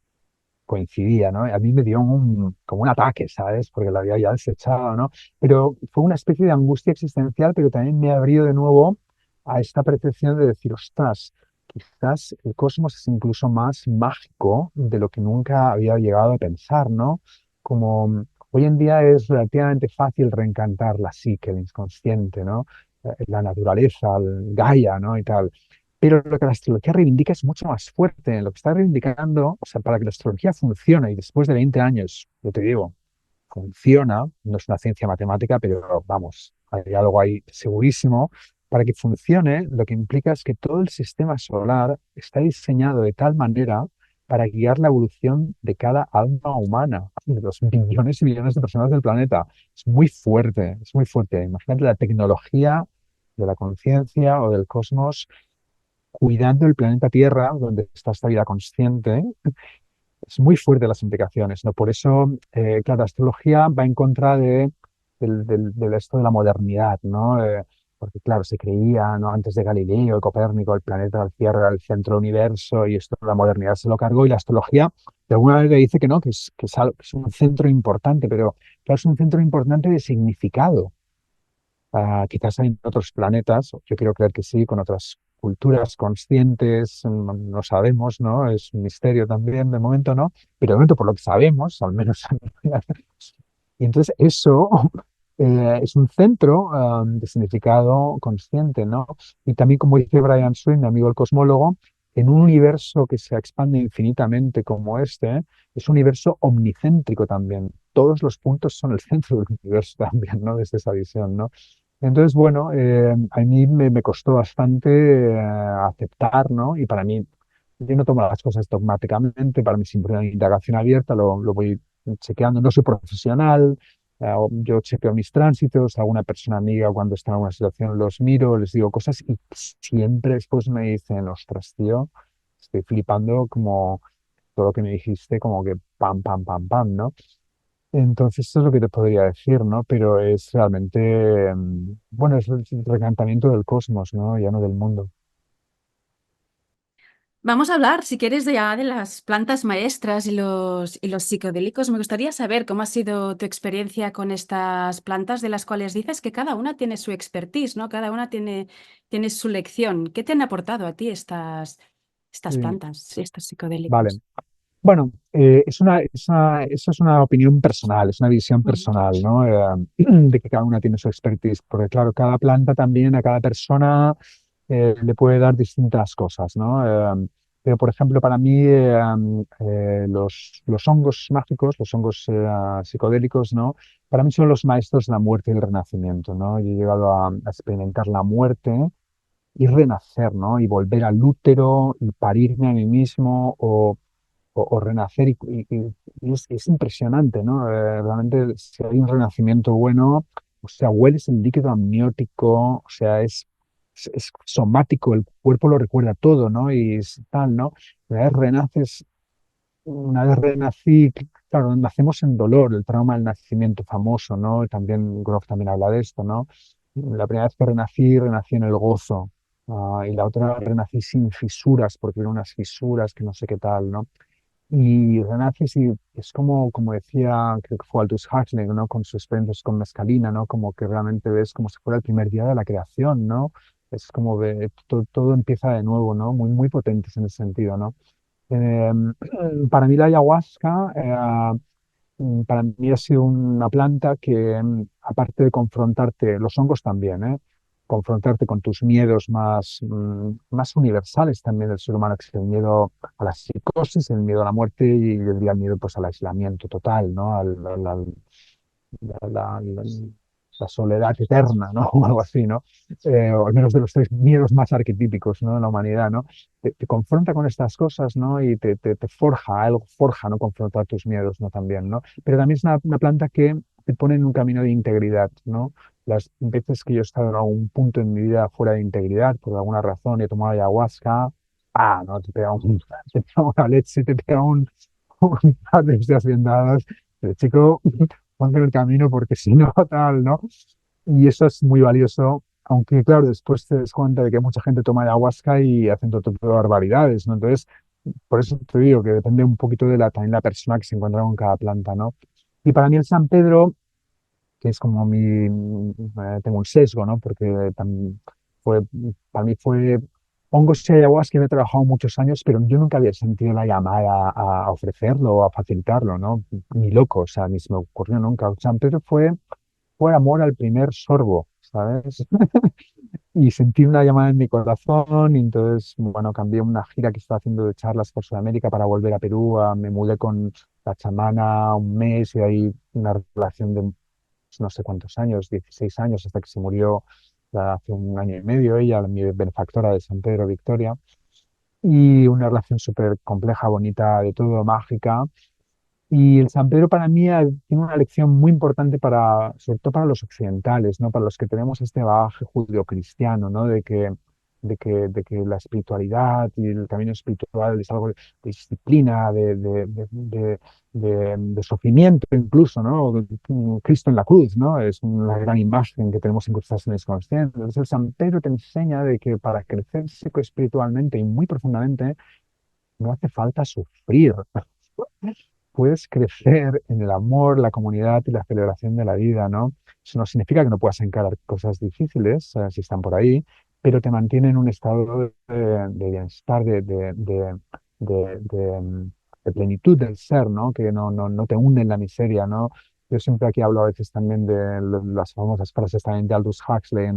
coincidía, ¿no? A mí me dio como un ataque, ¿sabes? Porque lo había ya desechado, ¿no? Pero fue una especie de angustia existencial, pero también me abrió de nuevo a esta percepción de decir, ostras, quizás el cosmos es incluso más mágico de lo que nunca había llegado a pensar, ¿no? Como hoy en día es relativamente fácil reencantar la psique, el inconsciente, ¿no? La naturaleza, el Gaia, ¿no? Y tal. Pero lo que la astrología reivindica es mucho más fuerte. Lo que está reivindicando, o sea, para que la astrología funcione, y después de 20 años, yo te digo, funciona, no es una ciencia matemática, pero vamos, hay algo ahí segurísimo. Para que funcione, lo que implica es que todo el sistema solar está diseñado de tal manera para guiar la evolución de cada alma humana, de los billones y billones de personas del planeta. Es muy fuerte, es muy fuerte. Imagínate la tecnología de la conciencia o del cosmos cuidando el planeta Tierra, donde está esta vida consciente. Es muy fuerte las implicaciones, ¿no? Por eso, claro, la astrología va en contra del esto de la modernidad, ¿no? Porque, claro, se creía, ¿no? Antes de Galileo y Copérnico, el planeta Tierra era el centro del universo y esto la modernidad se lo cargó y la astrología de alguna manera dice que no, que es un centro importante, pero claro, es un centro importante de significado. Quizás hay en otros planetas, yo quiero creer que sí, con otras culturas conscientes, no sabemos, ¿no? Es un misterio también, de momento no, pero de momento por lo que sabemos, al menos. Y entonces eso es un centro de significado consciente, ¿no? Y también, como dice Brian Swift, mi amigo el cosmólogo, en un universo que se expande infinitamente como este, es un universo omnicéntrico también. Todos los puntos son el centro del universo también, ¿no? Desde esa visión, ¿no? Entonces, bueno, a mí me costó bastante aceptar, ¿no? Y para mí, yo no tomo las cosas dogmáticamente, para mí siempre una indagación abierta, lo voy chequeando, no soy profesional, yo chequeo mis tránsitos, a una persona amiga cuando está en una situación los miro, les digo cosas y siempre después me dicen, ostras, tío, estoy flipando como todo lo que me dijiste, como que pam, pam, pam, pam, ¿no? Entonces, esto es lo que te podría decir, ¿no? Pero es realmente, bueno, es el recantamiento del cosmos, ¿no? Ya no del mundo. Vamos a hablar, si quieres, ya de las plantas maestras y los psicodélicos. Me gustaría saber cómo ha sido tu experiencia con estas plantas de las cuales dices que cada una tiene su expertise, ¿no? Cada una tiene su lección. ¿Qué te han aportado a ti estas Sí. plantas, estos Vale. psicodélicos? Bueno, eso es una opinión personal, es una visión Ujú. personal, ¿no? De que cada una tiene su expertise, porque claro, cada planta también a cada persona le puede dar distintas cosas, ¿no? Pero, por ejemplo, para mí los hongos mágicos, los hongos psicodélicos, ¿no? Para mí son los maestros de la muerte y el renacimiento, ¿no? Yo he llegado a experimentar la muerte y renacer, ¿no? Y volver al útero y parirme a mí mismo o renacer y es impresionante, ¿no? Realmente si hay un renacimiento bueno, o sea, hueles el líquido amniótico, o sea, es somático, el cuerpo lo recuerda todo, ¿no? Y es tal, ¿no? Una vez renaces, una vez renací, claro, nacemos en dolor, el trauma del nacimiento famoso, ¿no? También Grof también habla de esto, ¿no? La primera vez que renací, renací en el gozo. Y la otra renací sin fisuras, porque eran unas fisuras que no sé qué tal, ¿no? Y renaces y es como decía, creo que fue Aldous Huxley, ¿no? Con sus experimentos con mescalina, ¿no? Como que realmente ves como si fuera el primer día de la creación, ¿no? Es como todo empieza de nuevo, ¿no? Muy, muy potentes en ese sentido, ¿no? Eh, para mí la ayahuasca, para mí ha sido una planta que, aparte de confrontarte, los hongos también, ¿eh? Confrontarte con tus miedos más universales también del ser humano, que es el miedo a la psicosis, el miedo a la muerte y yo diría el miedo pues al aislamiento total, ¿no? La, la- la- la soledad eterna, ¿no? O algo así, ¿no? O al menos de los tres miedos más arquetípicos, ¿no? En la humanidad, ¿no? Te confronta con estas cosas, ¿no? Y te forja, algo forja, ¿no? Confrontar tus miedos, ¿no? También, ¿no? Pero también es una planta que te pone en un camino de integridad, ¿no? Las veces que yo he estado en algún punto en mi vida fuera de integridad, por alguna razón, y he tomado ayahuasca, ¿no? Te pega una leche, te pega un par de hostias bien dadas. El chico, ponte en el camino porque si no, tal, ¿no? Y eso es muy valioso, aunque claro, después te das cuenta de que mucha gente toma ayahuasca y hacen todo tipo de barbaridades, ¿no? Entonces, por eso te digo que depende un poquito de también la persona que se encuentra con cada planta, ¿no? Y para mí el San Pedro, que es como tengo un sesgo, ¿no? Porque también fue, para mí fue hongos y ayahuasca que he trabajado muchos años, pero yo nunca había sentido la llamada a ofrecerlo o a facilitarlo, ¿no? Ni loco, o sea, ni se me ocurrió nunca. San Pedro fue amor al primer sorbo, ¿sabes? Y sentí una llamada en mi corazón y entonces, bueno, cambié una gira que estaba haciendo de charlas por Sudamérica para volver a Perú. Me mudé con la chamana un mes y ahí una relación de no sé cuántos años, 16 años, hasta que se murió hace un año y medio ella, mi benefactora de San Pedro Victoria. Y una relación súper compleja, bonita, de todo, mágica. Y el San Pedro para mí tiene una lección muy importante para, sobre todo para los occidentales, ¿no? Para los que tenemos este bagaje judio-cristiano, ¿no? De que la espiritualidad y el camino espiritual es algo de disciplina, de sufrimiento incluso, ¿no? Cristo en la cruz, ¿no? Es una gran imagen que tenemos incrustadas en el inconsciente. Entonces el San Pedro te enseña de que para crecer espiritualmente y muy profundamente no hace falta sufrir. Puedes crecer en el amor, la comunidad y la celebración de la vida, ¿no? Eso no significa que no puedas encarar cosas difíciles, si están por ahí, pero te mantiene en un estado de bienestar, de plenitud del ser, ¿no? Que no te hunde en la miseria, ¿no? Yo siempre aquí hablo a veces también de las famosas frases también de Aldous Huxley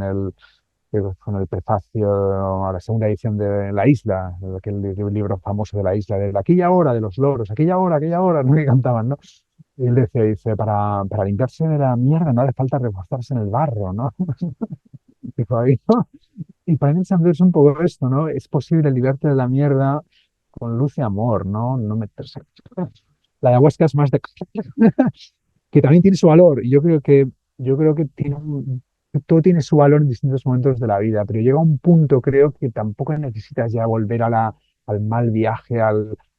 con el prefacio a la segunda edición de La Isla, aquel libro famoso de La Isla, de la aquella hora de los loros, aquella hora, ¿no? Que cantaban, ¿no? Y él decía, dice, para limpiarse de la mierda no hace falta reforzarse en el barro, ¿no? Dijo ahí, ¿no? Y para mí el San Pedro es un poco esto, ¿no? Es posible liberarte de la mierda con luz y amor, ¿no? No meterse. La ayahuasca es más de que también tiene su valor. Y yo creo que todo tiene su valor en distintos momentos de la vida, pero llega un punto, creo, que tampoco necesitas ya volver al mal viaje, a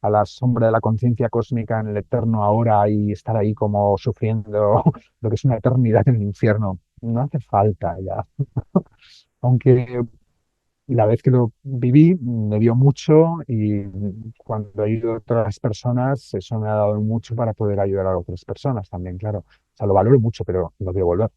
la sombra de la conciencia cósmica en el eterno ahora y estar ahí como sufriendo lo que es una eternidad en el infierno. No hace falta ya. Aunque la vez que lo viví me dio mucho y cuando he ido a otras personas, eso me ha dado mucho para poder ayudar a otras personas también, claro. O sea, lo valoro mucho, pero no quiero volver.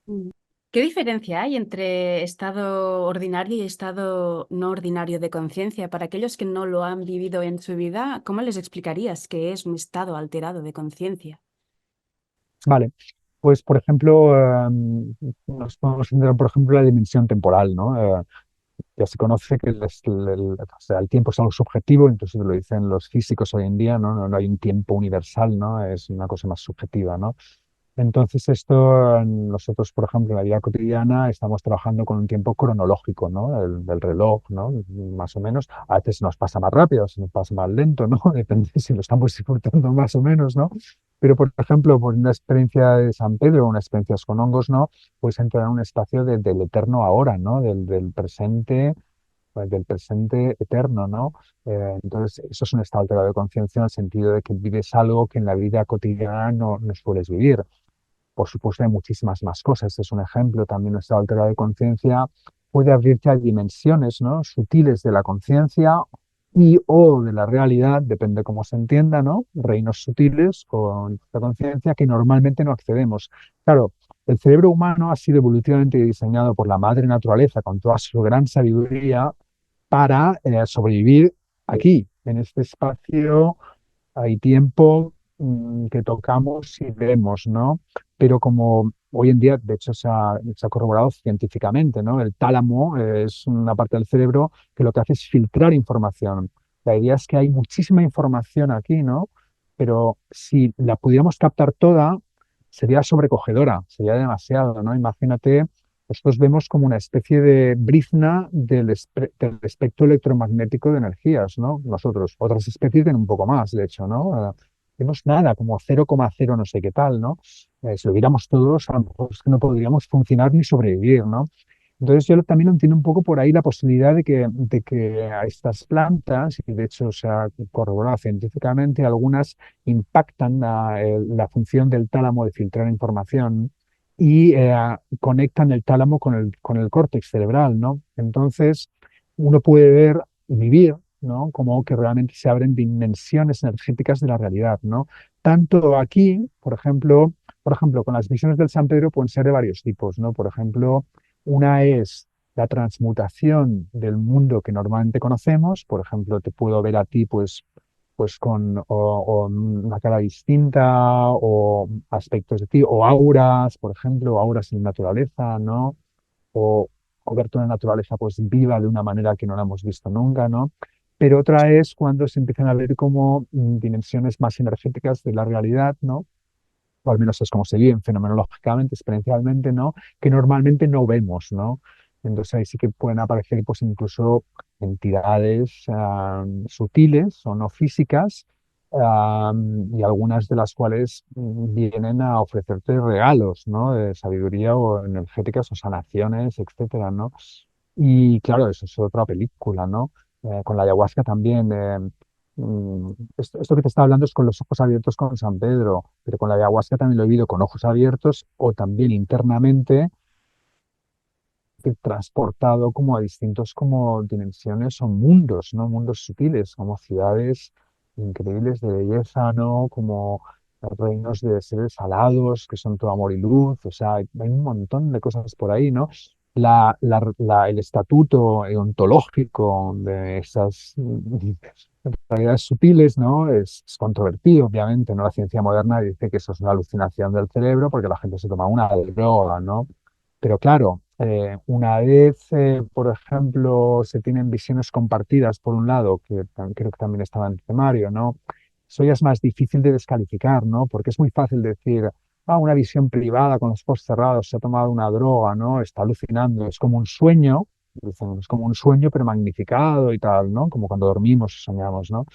Mm. ¿Qué diferencia hay entre estado ordinario y estado no ordinario de conciencia? Para aquellos que no lo han vivido en su vida, ¿cómo les explicarías qué es un estado alterado de conciencia? Vale, pues por ejemplo, nos podemos centrar, por ejemplo, en la dimensión temporal, ¿no? Ya se conoce que o sea, el tiempo es algo subjetivo, entonces lo dicen los físicos hoy en día, ¿no? No hay un tiempo universal, ¿no? Es una cosa más subjetiva, ¿no? Entonces esto, nosotros, por ejemplo, en la vida cotidiana estamos trabajando con un tiempo cronológico, ¿no? Del reloj, ¿no? Más o menos. A veces nos pasa más rápido, se nos pasa más lento, ¿no? Depende si lo estamos disfrutando más o menos, ¿no? Pero, por ejemplo, por una experiencia de San Pedro, una experiencia con hongos, ¿no? Puedes entrar en un espacio del eterno ahora, ¿no? Del presente, pues, del presente eterno, ¿no? Entonces, eso es un estado alterado de conciencia en el sentido de que vives algo que en la vida cotidiana no sueles vivir. Por supuesto, hay muchísimas más cosas. Este es un ejemplo. También el estado alterado de conciencia puede abrirte a dimensiones, ¿no? Sutiles de la conciencia y o de la realidad, depende cómo se entienda, ¿no? Reinos sutiles con la conciencia que normalmente no accedemos. Claro, el cerebro humano ha sido evolutivamente diseñado por la madre naturaleza con toda su gran sabiduría para sobrevivir aquí, en este espacio hay tiempo que tocamos y vemos, ¿no? Pero como hoy en día, de hecho, se ha corroborado científicamente, ¿no? El tálamo es una parte del cerebro que lo que hace es filtrar información. La idea es que hay muchísima información aquí, ¿no? Pero si la pudiéramos captar toda, sería sobrecogedora, sería demasiado, ¿no? Imagínate, nosotros vemos como una especie de brizna del espectro electromagnético de energías, ¿no? Nosotros, otras especies tienen un poco más, de hecho, ¿no? Vemos nada, como 0,0 no sé qué tal, ¿no? Si lo viéramos todos, a lo mejor es que no podríamos funcionar ni sobrevivir, ¿no? Entonces yo también lo entiendo un poco por ahí la posibilidad de que a estas plantas, y de hecho se ha corroborado científicamente, algunas impactan la función del tálamo de filtrar información y conectan el tálamo con el córtex cerebral, ¿no? Entonces uno puede ver y vivir, ¿no? Como que realmente se abren dimensiones energéticas de la realidad, ¿no? Tanto aquí, por ejemplo, con las visiones del San Pedro pueden ser de varios tipos, ¿no? Por ejemplo, una es la transmutación del mundo que normalmente conocemos. Por ejemplo, te puedo ver a ti, pues con o una cara distinta o aspectos de ti, o auras, por ejemplo, auras en la naturaleza, ¿no? O, o ver toda la naturaleza pues viva de una manera que no la hemos visto nunca, ¿no? Pero otra es cuando se empiezan a ver como dimensiones más energéticas de la realidad, ¿no? O al menos es como se viven fenomenológicamente, experiencialmente, ¿no? Que normalmente no vemos, ¿no? Entonces ahí sí que pueden aparecer pues incluso entidades sutiles o no físicas, y algunas de las cuales vienen a ofrecerte regalos, ¿no? De sabiduría o energéticas o sanaciones, etcétera, ¿no? Y claro, eso es otra película, ¿no? Con la ayahuasca también. Esto que te estaba hablando es con los ojos abiertos con San Pedro, pero con la ayahuasca también lo he vivido con ojos abiertos o también internamente transportado como a distintos como dimensiones o mundos, ¿no? Mundos sutiles, como ciudades increíbles de belleza, ¿no? Como reinos de seres alados, que son todo amor y luz, o sea, hay un montón de cosas por ahí, ¿no? El estatuto ontológico de esas realidades sutiles, ¿no? Es controvertido, obviamente, ¿no? La ciencia moderna dice que eso es una alucinación del cerebro porque la gente se toma una droga, ¿no? Pero claro, una vez, por ejemplo, se tienen visiones compartidas, por un lado, que creo que también estaba en el temario, ¿no? Eso ya es más difícil de descalificar, ¿no? Porque es muy fácil decir, una visión privada con los ojos cerrados, se ha tomado una droga, ¿no? Está alucinando, es como un sueño, dicen, es como un sueño pero magnificado y tal, ¿no? Como cuando dormimos y soñamos, ¿no?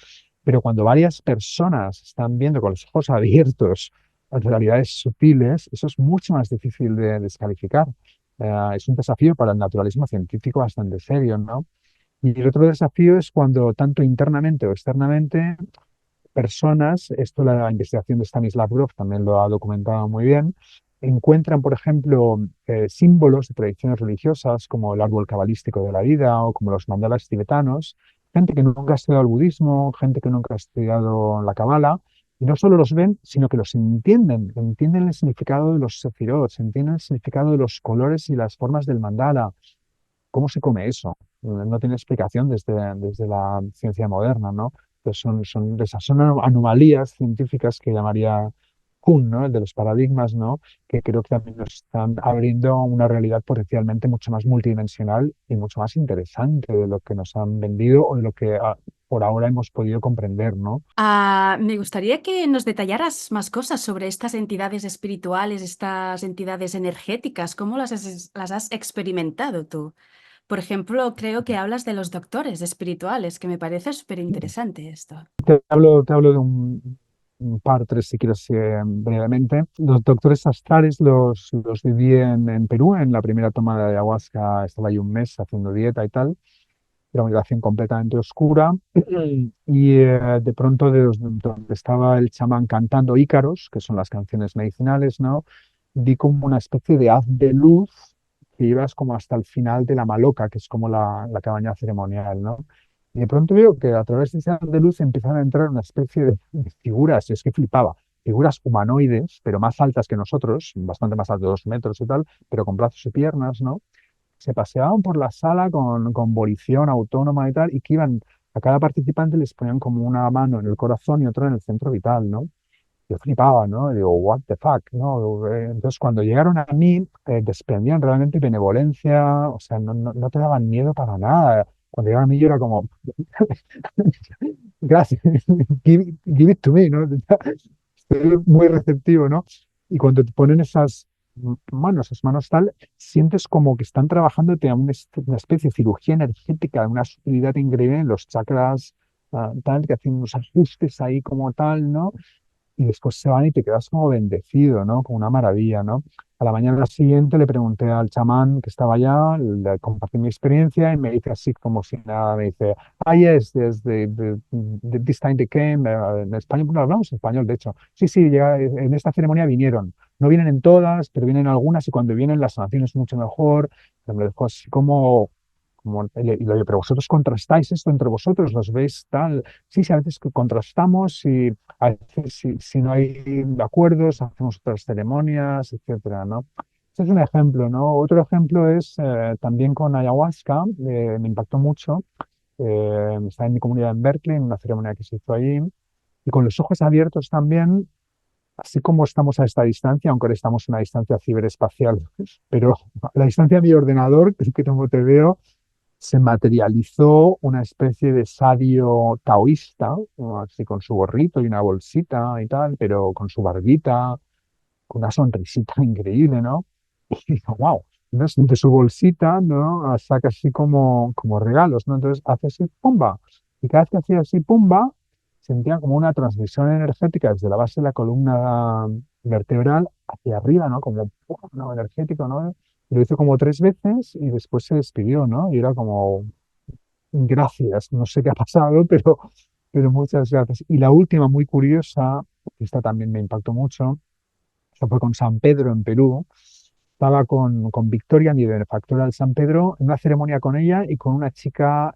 Pero cuando varias personas están viendo con los ojos abiertos realidades sutiles, eso es mucho más difícil de descalificar. Es un desafío para el naturalismo científico bastante serio, ¿no? Y el otro desafío es cuando tanto internamente o externamente personas, esto la investigación de Stanislav Grof también lo ha documentado muy bien, encuentran, por ejemplo, símbolos de tradiciones religiosas como el árbol cabalístico de la vida o como los mandalas tibetanos, gente que nunca ha estudiado el budismo, gente que nunca ha estudiado la cabala, y no solo los ven, sino que los entienden el significado de los sefirot, entienden el significado de los colores y las formas del mandala. ¿Cómo se come eso? No tiene explicación desde la ciencia moderna, ¿no? Entonces son anomalías científicas que llamaría Kuhn, ¿no? El de los paradigmas, ¿no? Que creo que también nos están abriendo una realidad potencialmente mucho más multidimensional y mucho más interesante de lo que nos han vendido o de lo que por ahora hemos podido comprender, ¿no? Me gustaría que nos detallaras más cosas sobre estas entidades espirituales, estas entidades energéticas, ¿cómo las has experimentado tú? Por ejemplo, creo que hablas de los doctores espirituales, que me parece súper interesante esto. Te hablo un par, tres, si quieres, brevemente. Los doctores astrales los viví en Perú, en la primera toma de ayahuasca, estaba ahí un mes haciendo dieta y tal. Era una habitación completamente oscura y de pronto donde estaba el chamán cantando Ícaros, que son las canciones medicinales, ¿no? Vi como una especie de haz de luz que ibas como hasta el final de la maloca, que es como la cabaña ceremonial, ¿no? Y de pronto veo que a través de ese haz de luz empiezan a entrar una especie de figuras, es que flipaba, figuras humanoides, pero más altas que nosotros, bastante más altas de 2 metros y tal, pero con brazos y piernas, ¿no? Se paseaban por la sala con volición autónoma y tal, y que iban, a cada participante les ponían como una mano en el corazón y otra en el centro vital, ¿no? Yo flipaba, ¿no? Y digo, what the fuck, ¿no? Entonces, cuando llegaron a mí, desprendían realmente benevolencia, o sea, no te daban miedo para nada. Cuando llegaron a mí, yo era como, gracias, give it to me, ¿no? Estoy muy receptivo, ¿no? Y cuando te ponen esas manos tal, sientes como que están trabajándote a una especie de cirugía energética, una sutilidad increíble en los chakras, tal, que hacen unos ajustes ahí como tal, ¿no? Y después se van y te quedas como bendecido, ¿no? Como una maravilla, ¿no? A la mañana siguiente le pregunté al chamán que estaba allá, le compartí mi experiencia y me dice así como si nada, me dice, yes, this time they came, en español, no hablamos español, de hecho. Sí, sí, en esta ceremonia vinieron. No vienen en todas, pero vienen algunas y cuando vienen la sanación es mucho mejor. Me dejó así y le digo, pero vosotros contrastáis esto entre vosotros, los veis tal. Sí, sí, a veces que contrastamos y a veces, si no hay acuerdos, hacemos otras ceremonias, etcétera, ¿no? Este es un ejemplo, ¿no? Otro ejemplo es también con ayahuasca, me impactó mucho. Estaba en mi comunidad en Berkeley, en una ceremonia que se hizo allí, y con los ojos abiertos también, así como estamos a esta distancia, aunque ahora estamos a una distancia ciberespacial, pero a la distancia de mi ordenador, que como te veo, se materializó una especie de sabio taoísta, ¿no? Así con su gorrito y una bolsita y tal, pero con su barbita, con una sonrisita increíble, ¿no? Y digo, wow. Entonces, de su bolsita, ¿no? Saca así como regalos, ¿no? Entonces hace así, pumba. Y cada vez que hacía así, pumba, sentía como una transmisión energética desde la base de la columna vertebral hacia arriba, ¿no? Como, ¡pum! ¿No? Energético, ¿no? Y lo hizo como 3 veces y después se despidió, ¿no? Y era como, gracias, no sé qué ha pasado, pero muchas gracias. Y la última, muy curiosa, esta también me impactó mucho, esta fue con San Pedro en Perú. Estaba con Victoria, mi benefactora del San Pedro, en una ceremonia con ella y con una chica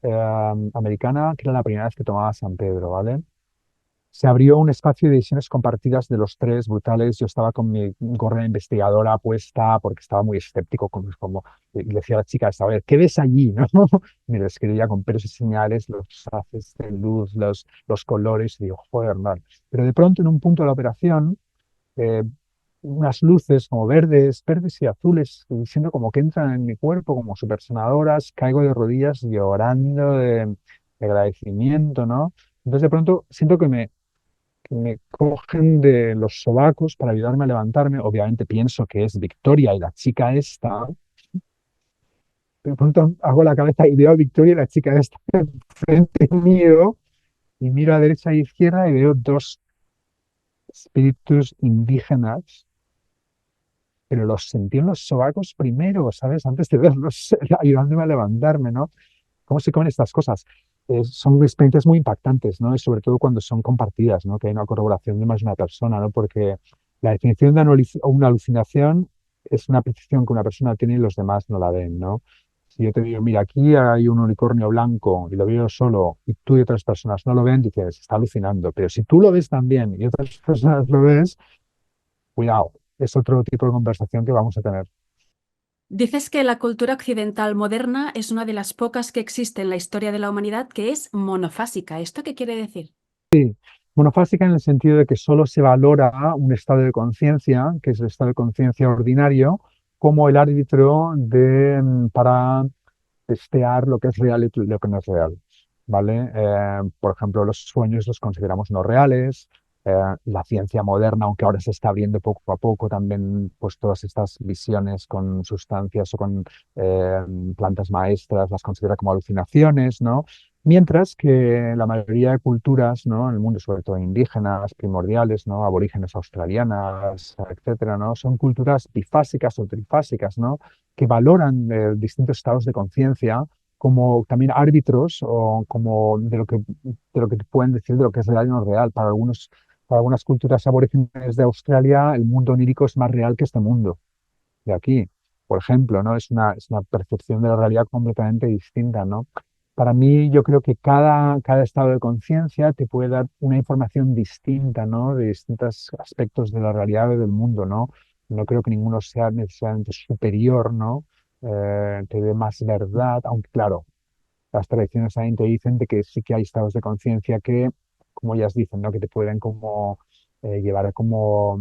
americana que era la primera vez que tomaba San Pedro, ¿vale? Se abrió un espacio de visiones compartidas de los tres brutales. Yo estaba con mi gorra de investigadora puesta porque estaba muy escéptico, y le decía a la chica, a ver, ¿qué ves allí? ¿No? Me lo escribía con pelos y señales, los haces de luz, los colores, y digo, joder, no. Pero de pronto en un punto de la operación, eh, unas luces como verdes y azules, y siento como que entran en mi cuerpo como supersonadoras, caigo de rodillas llorando de agradecimiento, ¿no? Entonces de pronto siento que me cogen de los sobacos para ayudarme a levantarme. Obviamente pienso que es Victoria y la chica esta. De pronto hago la cabeza y veo a Victoria y la chica esta frente mío y miro a derecha e izquierda y veo dos espíritus indígenas, pero los sentí en los sobacos primero, ¿sabes? Antes de verlos ayudándome a levantarme, ¿no? ¿Cómo se comen estas cosas? Son experiencias muy impactantes, ¿no? Y sobre todo cuando son compartidas, ¿no? Que hay una corroboración de más de una persona, ¿no? Porque la definición de una alucinación es una percepción que una persona tiene y los demás no la ven, ¿no? Si yo te digo, mira, aquí hay un unicornio blanco y lo veo solo y tú y otras personas no lo ven, dices, está alucinando. Pero si tú lo ves también y otras personas lo ves, cuidado, es otro tipo de conversación que vamos a tener. Dices que la cultura occidental moderna es una de las pocas que existe en la historia de la humanidad que es monofásica. ¿Esto qué quiere decir? Monofásica en el sentido de que solo se valora un estado de conciencia, que es el estado de conciencia ordinario, como el árbitro para testear lo que es real y lo que no es real, ¿vale? Por ejemplo, los sueños los consideramos no reales. La ciencia moderna, aunque ahora se está abriendo poco a poco, también pues todas estas visiones con sustancias o con plantas maestras las considera como alucinaciones, ¿no? Mientras que la mayoría de culturas, ¿no? En el mundo, sobre todo indígenas, primordiales, ¿no? Aborígenes australianas, etcétera, ¿no? Son culturas bifásicas o trifásicas, ¿no? Que valoran distintos estados de conciencia como también árbitros o como de lo que te pueden decir de lo que es real y no real. Para algunas culturas aborígenes de Australia, el mundo onírico es más real que este mundo de aquí, por ejemplo, ¿no? Es una percepción de la realidad completamente distinta, ¿no? Para mí, yo creo que cada estado de conciencia te puede dar una información distinta, ¿no? De distintos aspectos de la realidad y del mundo, ¿no? No creo que ninguno sea necesariamente superior, ¿no? Te dé más verdad, aunque claro, las tradiciones también te dicen de que sí que hay estados de conciencia que, como ellas dicen, ¿no? Que te pueden como llevar a como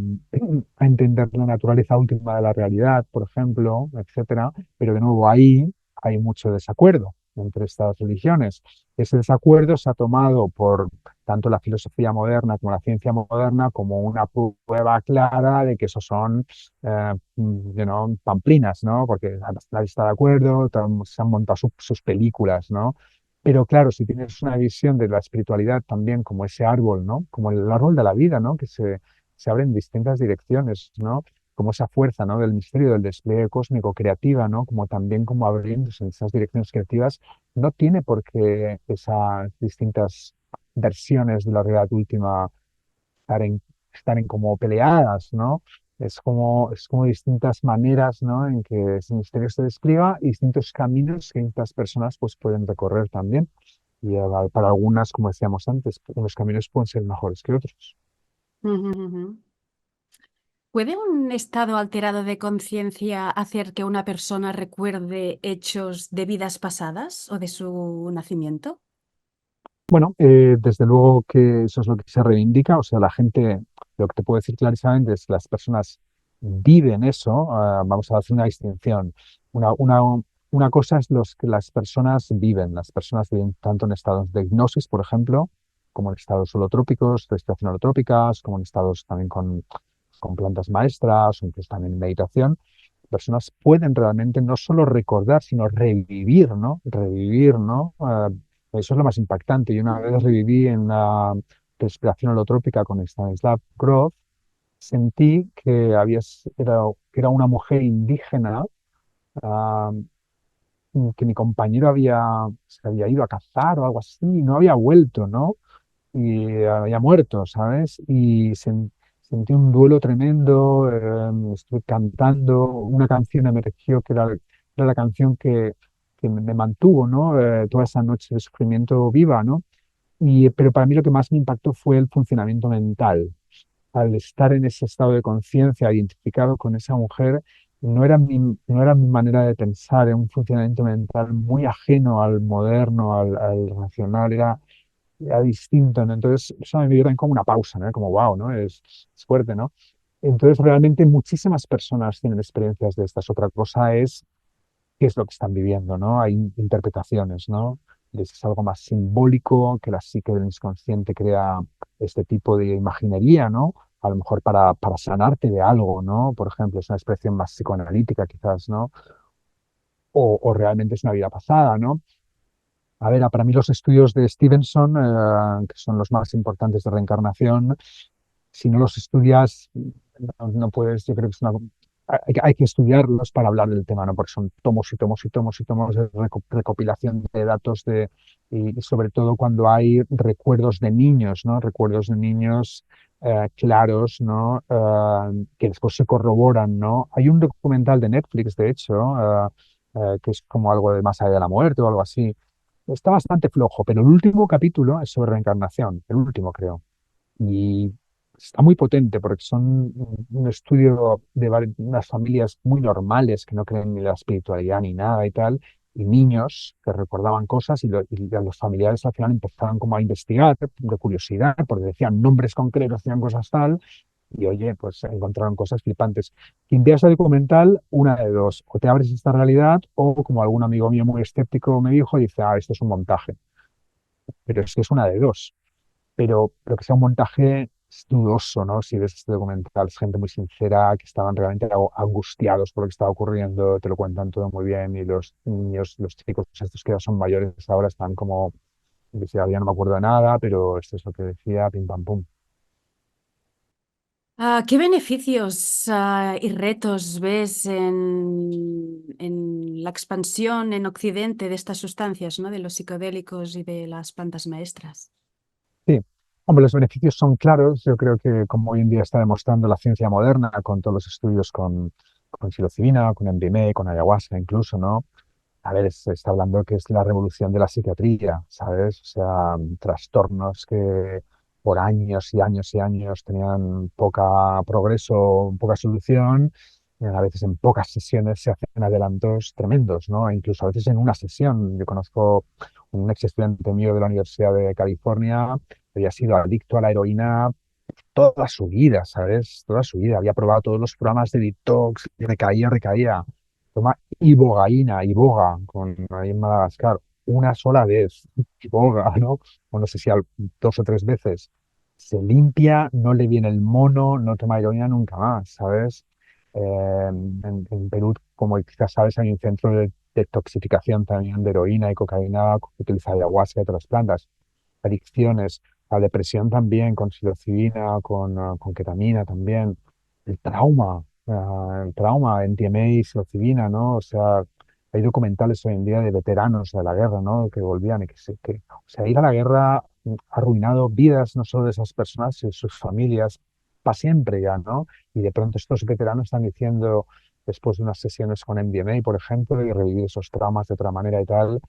a entender la naturaleza última de la realidad, por ejemplo, etcétera. Pero de nuevo ahí hay mucho desacuerdo entre estas religiones. Ese desacuerdo se ha tomado por tanto la filosofía moderna como la ciencia moderna como una prueba clara de que eso son pamplinas, ¿no? Porque nadie está de acuerdo, se han montado sus películas, ¿no? Pero claro, si tienes una visión de la espiritualidad también como ese árbol, ¿no? Como el árbol de la vida, ¿no? Que se abre en distintas direcciones, ¿no? Como esa fuerza, ¿no? Del misterio, del despliegue cósmico creativa, ¿no? Como también como abriéndose en esas direcciones creativas, no tiene por qué esas distintas versiones de la realidad última estar en como peleadas, ¿no? Es como distintas maneras, ¿no? En que ese misterio se despliega y distintos caminos que estas personas pues pueden recorrer también. Y para algunas, como decíamos antes, unos caminos pueden ser mejores que otros. Ujú, ujú. ¿Puede un estado alterado de conciencia hacer que una persona recuerde hechos de vidas pasadas o de su nacimiento? Bueno, desde luego que eso es lo que se reivindica. O sea, la gente, lo que te puedo decir clarísimamente es que las personas viven eso. Vamos a hacer una distinción. Una, una, una cosa es los que las personas viven. Las personas viven tanto en estados de hipnosis, por ejemplo, como en estados holotrópicos, respiración holotrópicas, como en estados también con plantas maestras, o incluso también en meditación. Personas pueden realmente no solo recordar, sino revivir, ¿no? Revivir, ¿no? Eso es lo más impactante. Y una vez reviví en una respiración holotrópica con Stanislav Grof, sentí que era una mujer indígena, ah, que mi compañero se había ido a cazar o algo así, y no había vuelto, ¿no? Y había muerto, ¿sabes? Y sentí un duelo tremendo, estuve cantando, una canción emergió que era la canción que me mantuvo, ¿no? Toda esa noche de sufrimiento viva, ¿no? Pero para mí lo que más me impactó fue el funcionamiento mental. Al estar en ese estado de conciencia, identificado con esa mujer, no era mi manera de pensar, era un funcionamiento mental muy ajeno al moderno, al racional, era distinto, ¿no? Entonces, eso me dio también como una pausa, ¿no? Como, wow, ¿no? Es fuerte, ¿no? Entonces, realmente muchísimas personas tienen experiencias de estas. Otra cosa es qué es lo que están viviendo, ¿no? Hay interpretaciones, ¿no? Es algo más simbólico, que la psique del inconsciente crea este tipo de imaginería, ¿no? A lo mejor para sanarte de algo, ¿no? Por ejemplo, es una expresión más psicoanalítica quizás, ¿no? O realmente es una vida pasada, ¿no? A ver, para mí los estudios de Stevenson, que son los más importantes de reencarnación, si no los estudias, no puedes, yo creo que hay que estudiarlos para hablar del tema, ¿no? Porque son tomos y tomos y tomos y tomos de recopilación de datos y sobre todo cuando hay recuerdos de niños, ¿no? Recuerdos de niños claros, ¿no? Que después se corroboran, ¿no? Hay un documental de Netflix, de hecho, que es como algo de más allá de la muerte o algo así. Está bastante flojo, pero el último capítulo es sobre reencarnación, el último creo. Y está muy potente porque son un estudio de unas familias muy normales que no creen ni en la espiritualidad ni nada y tal, y niños que recordaban cosas y los familiares al final empezaron como a investigar de curiosidad porque decían nombres concretos, decían cosas tal, y oye, pues encontraron cosas flipantes. Quien vea ese documental, una de dos, o te abres a esta realidad o como algún amigo mío muy escéptico me dijo, dice, esto es un montaje, pero es que es una de dos, pero que sea un montaje es dudoso, ¿no? Si ves este documental, es gente muy sincera, que estaban realmente angustiados por lo que estaba ocurriendo, te lo cuentan todo muy bien, y los niños, los chicos, estos que ya son mayores ahora, están como Y decía, ya no me acuerdo de nada, pero esto es lo que decía, pim pam pum. ¿Qué beneficios y retos ves en la expansión en Occidente de estas sustancias, ¿no? De los psicodélicos y de las plantas maestras? Sí, hombre, los beneficios son claros. Yo creo que como hoy en día está demostrando la ciencia moderna con todos los estudios con psilocibina, con MDMA, con ayahuasca incluso, ¿no? A ver, se está hablando que es la revolución de la psiquiatría, ¿sabes? O sea, trastornos que por años y años y años tenían poca progreso, poca solución, a veces en pocas sesiones se hacen adelantos tremendos, ¿no? E incluso a veces en una sesión. Yo conozco un ex estudiante mío de la Universidad de California que había sido adicto a la heroína toda su vida, ¿sabes? Toda su vida. Había probado todos los programas de detox, y recaía, recaía. Toma ibogaína, iboga, ahí en Madagascar, una sola vez, iboga, ¿no? O no sé si dos o tres veces. Se limpia, no le viene el mono, no toma heroína nunca más, ¿sabes? En Perú, como quizás sabes, hay un centro de detoxificación también de heroína y cocaína que utiliza ayahuasca y otras plantas. Adicciones, la depresión también, con psilocibina, con ketamina también. El trauma, MDMA y psilocibina, ¿no? O sea, hay documentales hoy en día de veteranos de la guerra, ¿no? Que volvían y o sea, ir a la guerra ha arruinado vidas no solo de esas personas, sino de sus familias para siempre ya, ¿no? Y de pronto estos veteranos están diciendo, después de unas sesiones con MDMA, por ejemplo, y revivir esos traumas de otra manera y tal,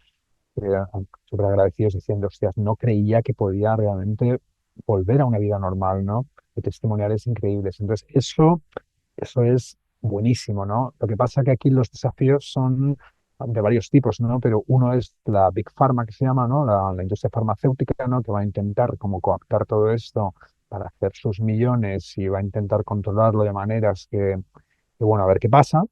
súper agradecidos diciendo, hostias, no creía que podía realmente volver a una vida normal, ¿no? De testimoniales increíbles. Entonces, eso es buenísimo, ¿no? Lo que pasa que aquí los desafíos son de varios tipos, ¿no? Pero uno es la Big Pharma, que se llama, ¿no? La industria farmacéutica, ¿no? Que va a intentar como coaptar todo esto para hacer sus millones y va a intentar controlarlo de maneras que bueno, a ver qué pasa.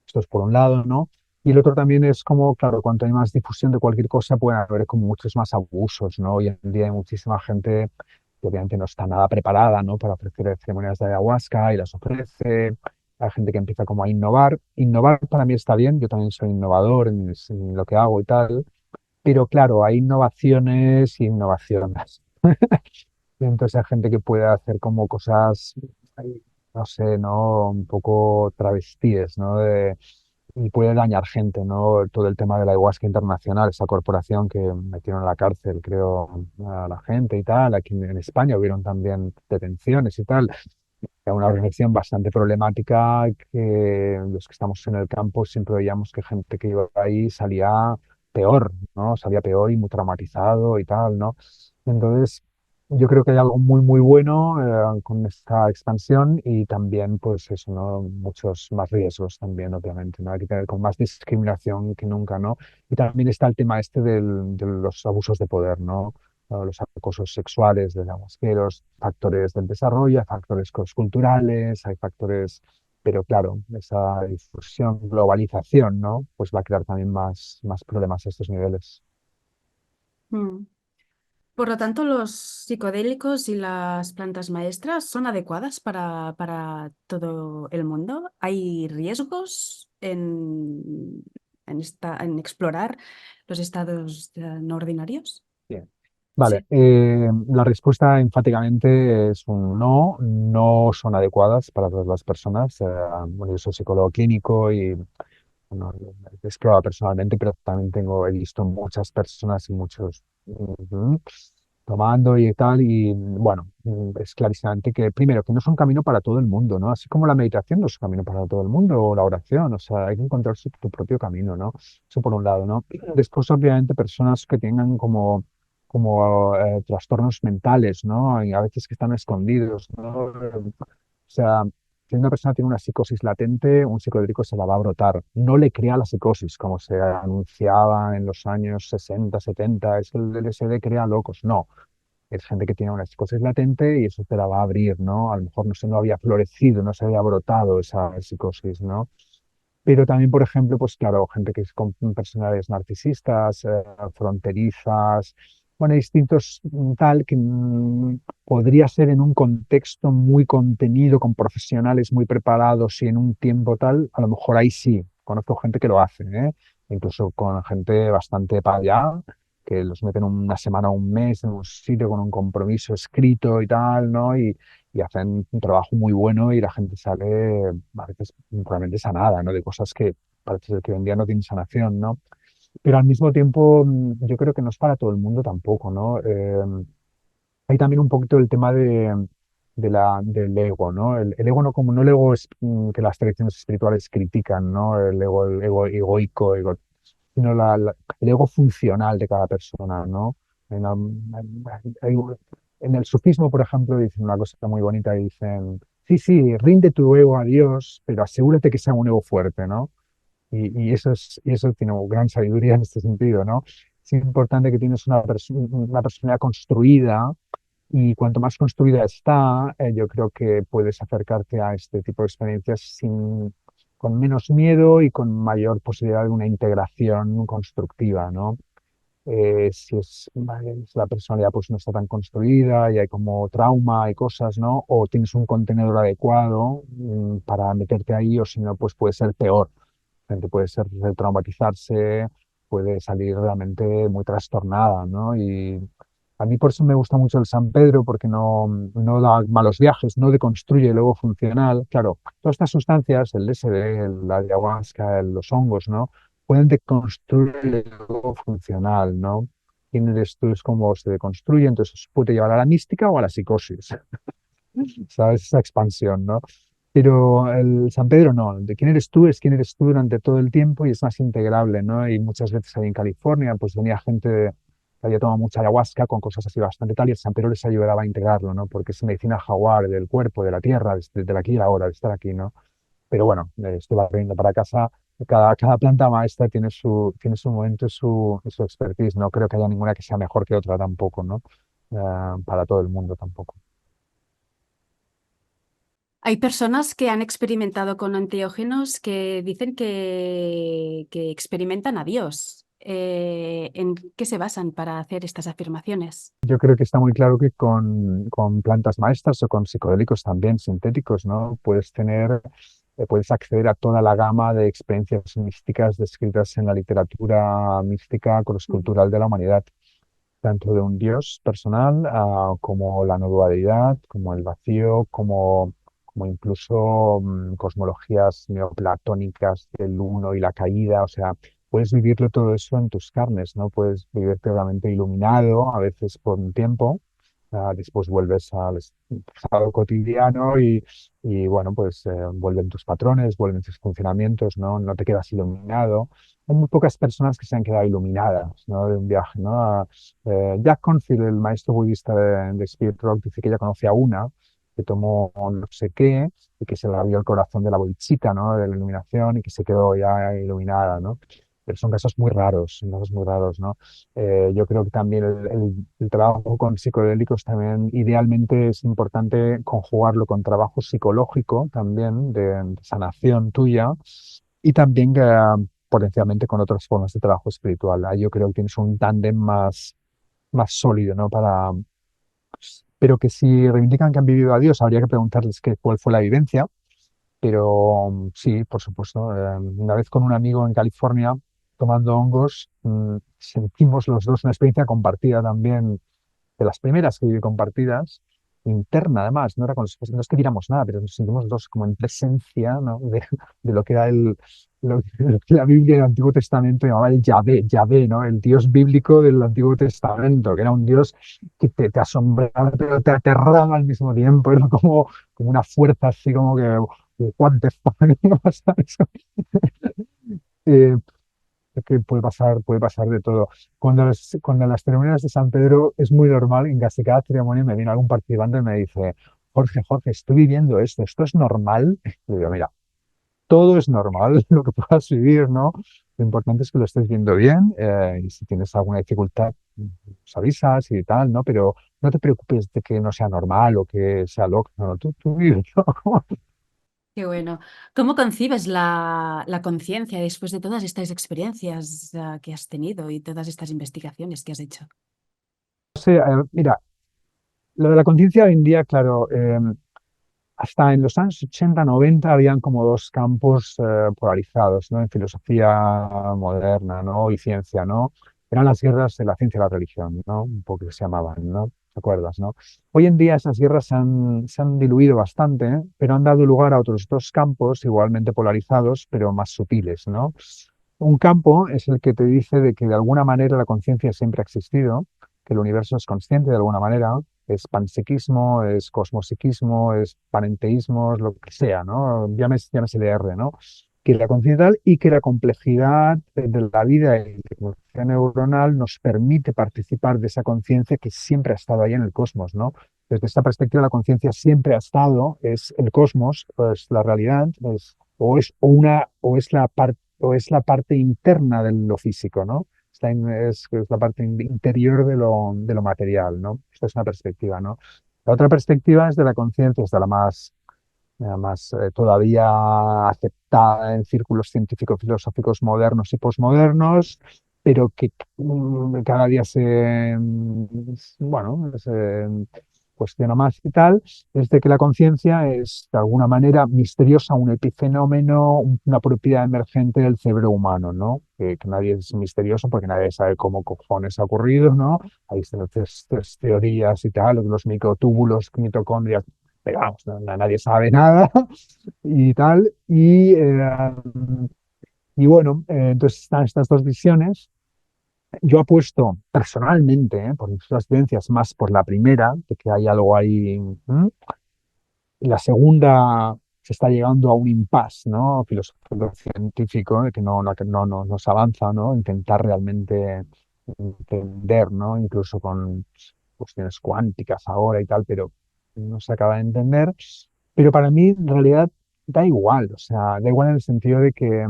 Esto es por un lado, ¿no? Y el otro también es como, claro, cuanto hay más difusión de cualquier cosa, puede haber como muchos más abusos, ¿no? Hoy en día hay muchísima gente que obviamente no está nada preparada, ¿no? Para ofrecer ceremonias de ayahuasca y las ofrece. Hay gente que empieza como a innovar. Innovar para mí está bien, yo también soy innovador en lo que hago y tal, pero claro, hay innovaciones y innovaciones. Y entonces hay gente que puede hacer como cosas, ay, no sé, ¿no? Un poco travestíes, ¿no? Y puede dañar gente, ¿no? Todo el tema de la ayahuasca internacional, esa corporación que metieron a la cárcel, creo, a la gente y tal. Aquí en España hubieron también detenciones y tal. Era una organización bastante problemática que los que estamos en el campo siempre veíamos que gente que iba ahí salía peor, ¿no? Salía peor y muy traumatizado y tal, ¿no? Entonces, yo creo que hay algo muy, muy bueno con esta expansión y también, pues eso, ¿no? Muchos más riesgos también, obviamente, ¿no? Hay que tener con más discriminación que nunca, ¿no? Y también está el tema este de los abusos de poder, ¿no? Los acosos sexuales de aguasqueros, factores del desarrollo, hay factores culturales, hay factores, pero claro, esa difusión, globalización, ¿no? Pues va a crear también más problemas a estos niveles. Mm. Por lo tanto, los psicodélicos y las plantas maestras son adecuadas para todo el mundo. ¿Hay riesgos en explorar los estados no ordinarios? Bien. Vale, Sí. la respuesta enfáticamente es un no, no son adecuadas para todas las personas. Bueno, yo soy psicólogo clínico y bueno, he explorado personalmente, pero también he visto muchas personas y muchos tomando y tal, y bueno, es clarísimamente que primero, que no es un camino para todo el mundo, ¿no? Así como la meditación no es un camino para todo el mundo, o la oración, o sea, hay que encontrar tu propio camino, ¿no? Eso por un lado, ¿no? Después, obviamente, personas que tengan como trastornos mentales, ¿no? Y a veces que están escondidos, ¿no? O sea, si una persona tiene una psicosis latente, un psicodélico se la va a brotar. No le crea la psicosis, como se anunciaba en los años 60, 70, es que el LSD crea locos. No, es gente que tiene una psicosis latente y eso te la va a abrir, ¿no? A lo mejor no había florecido, no se había brotado esa psicosis, ¿no? Pero también, por ejemplo, pues claro, gente que es con personalidades narcisistas, fronterizas, bueno, distintos tal que podría ser en un contexto muy contenido, con profesionales muy preparados y en un tiempo tal, a lo mejor ahí sí. Conozco gente que lo hace, ¿eh? Incluso con gente bastante para allá, que los meten una semana o un mes en un sitio con un compromiso escrito y tal, ¿no? Y hacen un trabajo muy bueno y la gente sale a veces realmente sanada, ¿no? De cosas que parece ser que hoy en día no tienen sanación, ¿no? Pero al mismo tiempo, yo creo que no es para todo el mundo tampoco, ¿no? Hay también un poquito el tema del ego, ¿no? El ego no como no el ego que las tradiciones espirituales critican, ¿no? El ego egoico, sino el ego funcional de cada persona, ¿no? En, hay- en el sufismo, por ejemplo, dicen una cosa muy bonita y dicen, sí, sí, rinde tu ego a Dios, pero asegúrate que sea un ego fuerte, ¿no? Y eso tiene gran sabiduría en este sentido, ¿no? Es importante que tienes una personalidad construida y cuanto más construida está, yo creo que puedes acercarte a este tipo de experiencias con menos miedo y con mayor posibilidad de una integración constructiva, ¿no? Si la personalidad pues no está tan construida y hay como trauma y cosas, ¿no? O tienes un contenedor adecuado para meterte ahí, o si no, pues puede ser peor. La gente puede traumatizarse, puede salir realmente muy trastornada, ¿no? Y a mí por eso me gusta mucho el San Pedro, porque no da malos viajes, no deconstruye el ego funcional. Claro, todas estas sustancias, el LSD, la ayahuasca, los hongos, ¿no? Pueden deconstruir el ego funcional, ¿no? ¿Quién eres tú? Es como se deconstruye, entonces eso puede llevar a la mística o a la psicosis, ¿sabes? Esa expansión, ¿no? Pero el San Pedro no, de quién eres tú es quién eres tú durante todo el tiempo y es más integrable, ¿no? Y muchas veces ahí en California, pues venía gente que había tomado mucha ayahuasca con cosas así bastante tal y el San Pedro les ayudaba a integrarlo, ¿no? Porque es medicina jaguar del cuerpo, de la tierra, del aquí y ahora, de estar aquí, ¿no? Pero bueno, esto va viendo para casa. Cada planta maestra tiene su momento y su expertise. No creo que haya ninguna que sea mejor que otra tampoco, ¿no? Para todo el mundo tampoco. Hay personas que han experimentado con enteógenos que dicen que experimentan a Dios. ¿En qué se basan para hacer estas afirmaciones? Yo creo que está muy claro que con plantas maestras o con psicodélicos también sintéticos, ¿no? Puedes acceder a toda la gama de experiencias místicas descritas en la literatura mística Ujú. crosscultural de la humanidad, tanto de un dios personal, como la no dualidad, como el vacío, como incluso cosmologías neoplatónicas del uno y la caída, o sea, puedes vivirlo todo eso en tus carnes, ¿no? Puedes vivirte realmente iluminado, a veces por un tiempo, después vuelves al estado cotidiano y bueno, pues vuelven tus patrones, vuelven tus funcionamientos, ¿no? No te quedas iluminado. Hay muy pocas personas que se han quedado iluminadas, ¿no? De un viaje, ¿no? Jack Confield, el maestro budista de Spirit Rock, dice que ya conocía una que tomó no sé qué y que se le abrió el corazón de la bodhicitta, ¿no? De la iluminación y que se quedó ya iluminada, ¿no? Pero son casos muy raros, ¿no? Yo creo que también el trabajo con psicodélicos también idealmente es importante conjugarlo con trabajo psicológico también de sanación tuya y también potencialmente con otras formas de trabajo espiritual. Ahí yo creo que tienes un tándem más sólido, ¿no? Pero que si reivindican que han vivido a Dios, habría que preguntarles cuál fue la vivencia. Pero sí, por supuesto. Una vez con un amigo en California tomando hongos, sentimos los dos una experiencia compartida también, de las primeras que viví compartidas, interna además, no era no es que viéramos nada, pero nos sentimos dos como en presencia, ¿no? de lo que era lo que la Biblia del Antiguo Testamento llamaba el Yahvé, ¿no? El Dios bíblico del Antiguo Testamento, que era un Dios que te asombraba, pero te aterraba al mismo tiempo, era como una fuerza así como que, what the fuck, ¿no? pasa eso? Eh, que puede pasar de todo. Cuando en las ceremonias de San Pedro es muy normal en casi cada ceremonia me viene algún participante y me dice, Jorge, estoy viviendo esto es normal. Y digo, mira, todo es normal, lo que puedas vivir, ¿no? Lo importante es que lo estés viendo bien y si tienes alguna dificultad, pues avisas y tal, ¿no? Pero no te preocupes de que no sea normal o que sea loco, no, no, tú vives, ¿no? Qué bueno. ¿Cómo concibes la conciencia después de todas estas experiencias que has tenido y todas estas investigaciones que has hecho? Mira, lo de la conciencia hoy en día, claro, hasta en los años 80 90 habían como dos campos polarizados, ¿no? En filosofía moderna, ¿no? Y ciencia, ¿no? Eran las guerras de la ciencia y la religión, ¿no? Un poco que se llamaban, ¿no? ¿Te acuerdas, no? Hoy en día esas guerras se han diluido bastante, ¿eh? Pero han dado lugar a otros dos campos igualmente polarizados, pero más sutiles, ¿no? Un campo es el que te dice de que de alguna manera la conciencia siempre ha existido, que el universo es consciente de alguna manera, es panpsiquismo, es cosmopsiquismo, es panenteísmo, es lo que sea, ¿no? Llámese de R, ¿no? Que la conciencia tal y que la complejidad de la vida y la tecnología neuronal nos permite participar de esa conciencia que siempre ha estado ahí en el cosmos, ¿no? Desde esta perspectiva, la conciencia siempre ha estado, es el cosmos, es la realidad, o es la parte interna de lo físico, ¿no? Es la parte interior de lo material, ¿no? Esta es una perspectiva, ¿no? La otra perspectiva es de la conciencia, es de la más todavía aceptada en círculos científico-filosóficos modernos y posmodernos, pero que cada día se cuestiona más y tal, es de que la conciencia es de alguna manera misteriosa, un epifenómeno, una propiedad emergente del cerebro humano, ¿no? Que nadie es misterioso porque nadie sabe cómo cojones ha ocurrido, ¿no? Hay estas teorías y tal, los microtúbulos, mitocondrias, pero vamos, nadie sabe nada y tal. Y bueno, entonces están estas dos visiones. Yo apuesto personalmente, por mis experiencias, más por la primera, de que hay algo ahí. La segunda se está llegando a un impasse, ¿no? Filosófico científico, de que no se avanza, ¿no? Intentar realmente entender, ¿no? Incluso con cuestiones cuánticas ahora y tal, pero no se acaba de entender. Pero para mí, en realidad, da igual, o sea, da igual en el sentido de que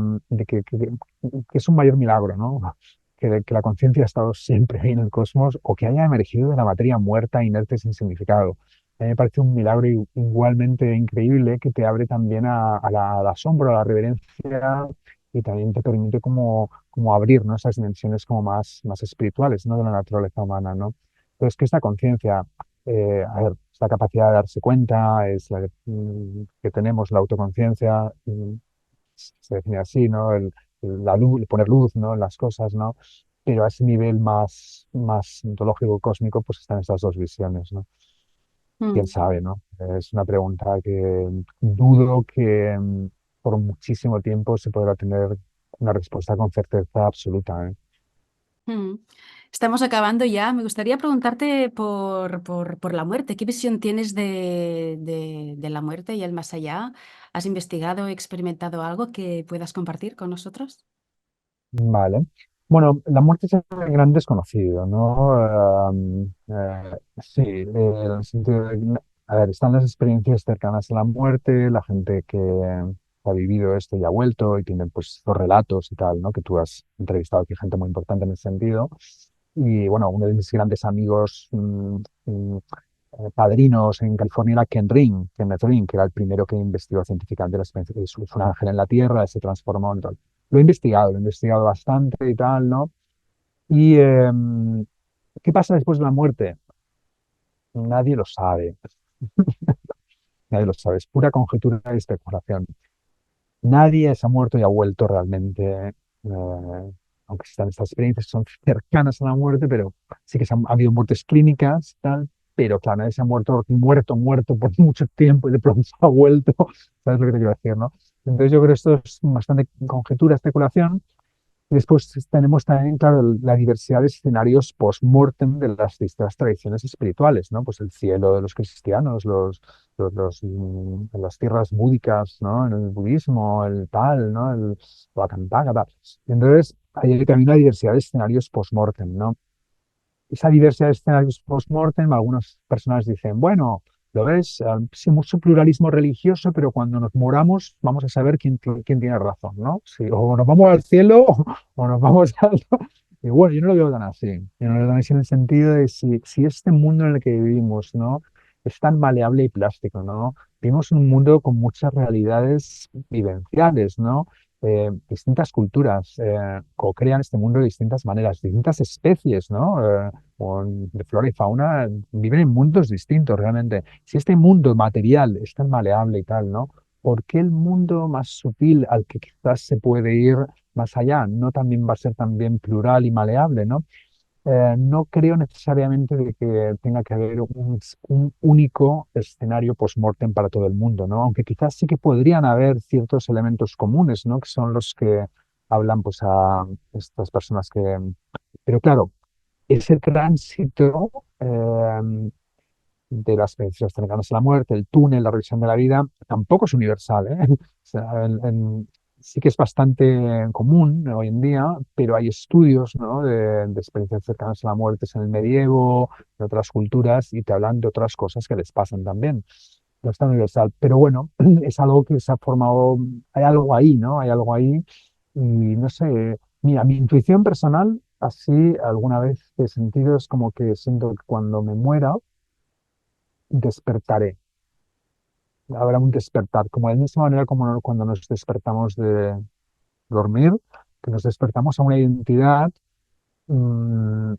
es un mayor milagro, ¿no? Que la conciencia ha estado siempre ahí en el cosmos o que haya emergido de la materia muerta, inerte, sin significado. A mí me parece un milagro igualmente increíble que te abre también al asombro, a la reverencia y también te permite como abrir, ¿no? Esas dimensiones como más espirituales, ¿no? De la naturaleza humana, ¿no? Entonces, que esta conciencia, a ver, esta capacidad de darse cuenta, es la que tenemos, la autoconciencia, se define así, ¿no? La luz, poner luz, ¿no? En las cosas, ¿no? Pero a ese nivel más ontológico, cósmico, pues están estas dos visiones, ¿no? Quién Mm. sabe, ¿no? Es una pregunta que dudo que por muchísimo tiempo se podrá tener una respuesta con certeza absoluta, ¿eh? Mm. Estamos acabando ya. Me gustaría preguntarte por la muerte. ¿Qué visión tienes de la muerte y el más allá? ¿Has investigado, experimentado algo que puedas compartir con nosotros? Vale. Bueno, la muerte es el gran desconocido, ¿no? Sí, en el sentido a ver, están las experiencias cercanas a la muerte, la gente que ha vivido esto y ha vuelto y tiene pues estos relatos y tal, ¿no? Que tú has entrevistado aquí gente muy importante en ese sentido. Y bueno, uno de mis grandes amigos, padrinos en California era Kenneth Ring, que era el primero que investigó científicamente la experiencia. Es un ángel en la Tierra, se transformó en tal. Lo he investigado bastante y tal, ¿no? Y ¿qué pasa después de la muerte? Nadie lo sabe. Nadie lo sabe. Es pura conjetura y especulación. Nadie se ha muerto y ha vuelto realmente, aunque existan estas experiencias que son cercanas a la muerte, pero sí que ha habido muertes clínicas, tal, pero claro, nadie se ha muerto por mucho tiempo y de pronto ha vuelto. ¿Sabes lo que te quiero decir, no? Entonces yo creo que esto es bastante conjetura, especulación. Y después tenemos también, claro, la diversidad de escenarios post-mortem de las distintas tradiciones espirituales, ¿no? Pues el cielo de los cristianos, las tierras búdicas, ¿no? En el budismo, el tal, ¿no? El Vakantaka, tal. Y entonces, hay también una diversidad de escenarios post-mortem, ¿no? Esa diversidad de escenarios post-mortem, algunas personas dicen, bueno, lo ves, sí, mucho pluralismo religioso, pero cuando nos moramos vamos a saber quién tiene razón, ¿no? Si, o nos vamos al cielo o nos vamos al... Y bueno, yo no lo veo tan así. Yo no lo veo tan así en el sentido de si este mundo en el que vivimos, ¿no? Es tan maleable y plástico, ¿no? Vivimos en un mundo con muchas realidades vivenciales, ¿no? Distintas culturas co-crean este mundo de distintas maneras, distintas especies, ¿no? De flora y fauna viven en mundos distintos realmente. Si este mundo material es tan maleable y tal, ¿no? ¿por qué el mundo más sutil al que quizás se puede ir más allá no también va a ser también plural y maleable, ¿no? No creo necesariamente de que tenga que haber un único escenario post-mortem para todo el mundo, ¿no? Aunque quizás sí que podrían haber ciertos elementos comunes, ¿no? Que son los que hablan pues a estas personas que... Pero claro, ese tránsito de las experiencias cercanas a la muerte, el túnel, la revisión de la vida, tampoco es universal, ¿eh? O sea, sí que es bastante común hoy en día, pero hay estudios, ¿no? de experiencias cercanas a la muerte en el medievo, en otras culturas, y te hablan de otras cosas que les pasan también. No es tan universal, pero bueno, es algo que se ha formado, hay algo ahí, ¿no? Hay algo ahí, y no sé, mira, mi intuición personal, así alguna vez he sentido, es como que siento que cuando me muera, despertaré. Habrá un despertar, como de la misma manera como cuando nos despertamos de dormir, que nos despertamos a una identidad mm,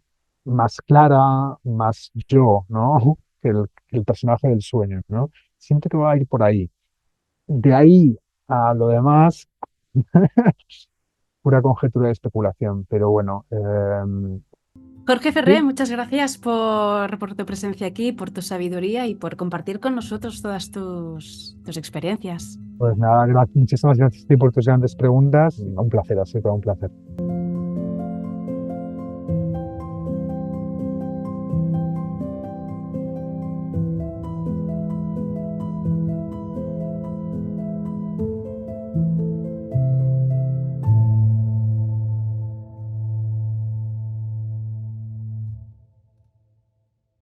más clara, más yo, ¿no? Que el personaje del sueño, ¿no? Siento que va a ir por ahí. De ahí a lo demás, pura conjetura y especulación, pero bueno, Jorge Ferré, sí, muchas gracias por tu presencia aquí, por tu sabiduría y por compartir con nosotros todas tus experiencias. pues nada, muchísimas gracias a ti por tus grandes preguntas. Un placer, ha sido todo un placer.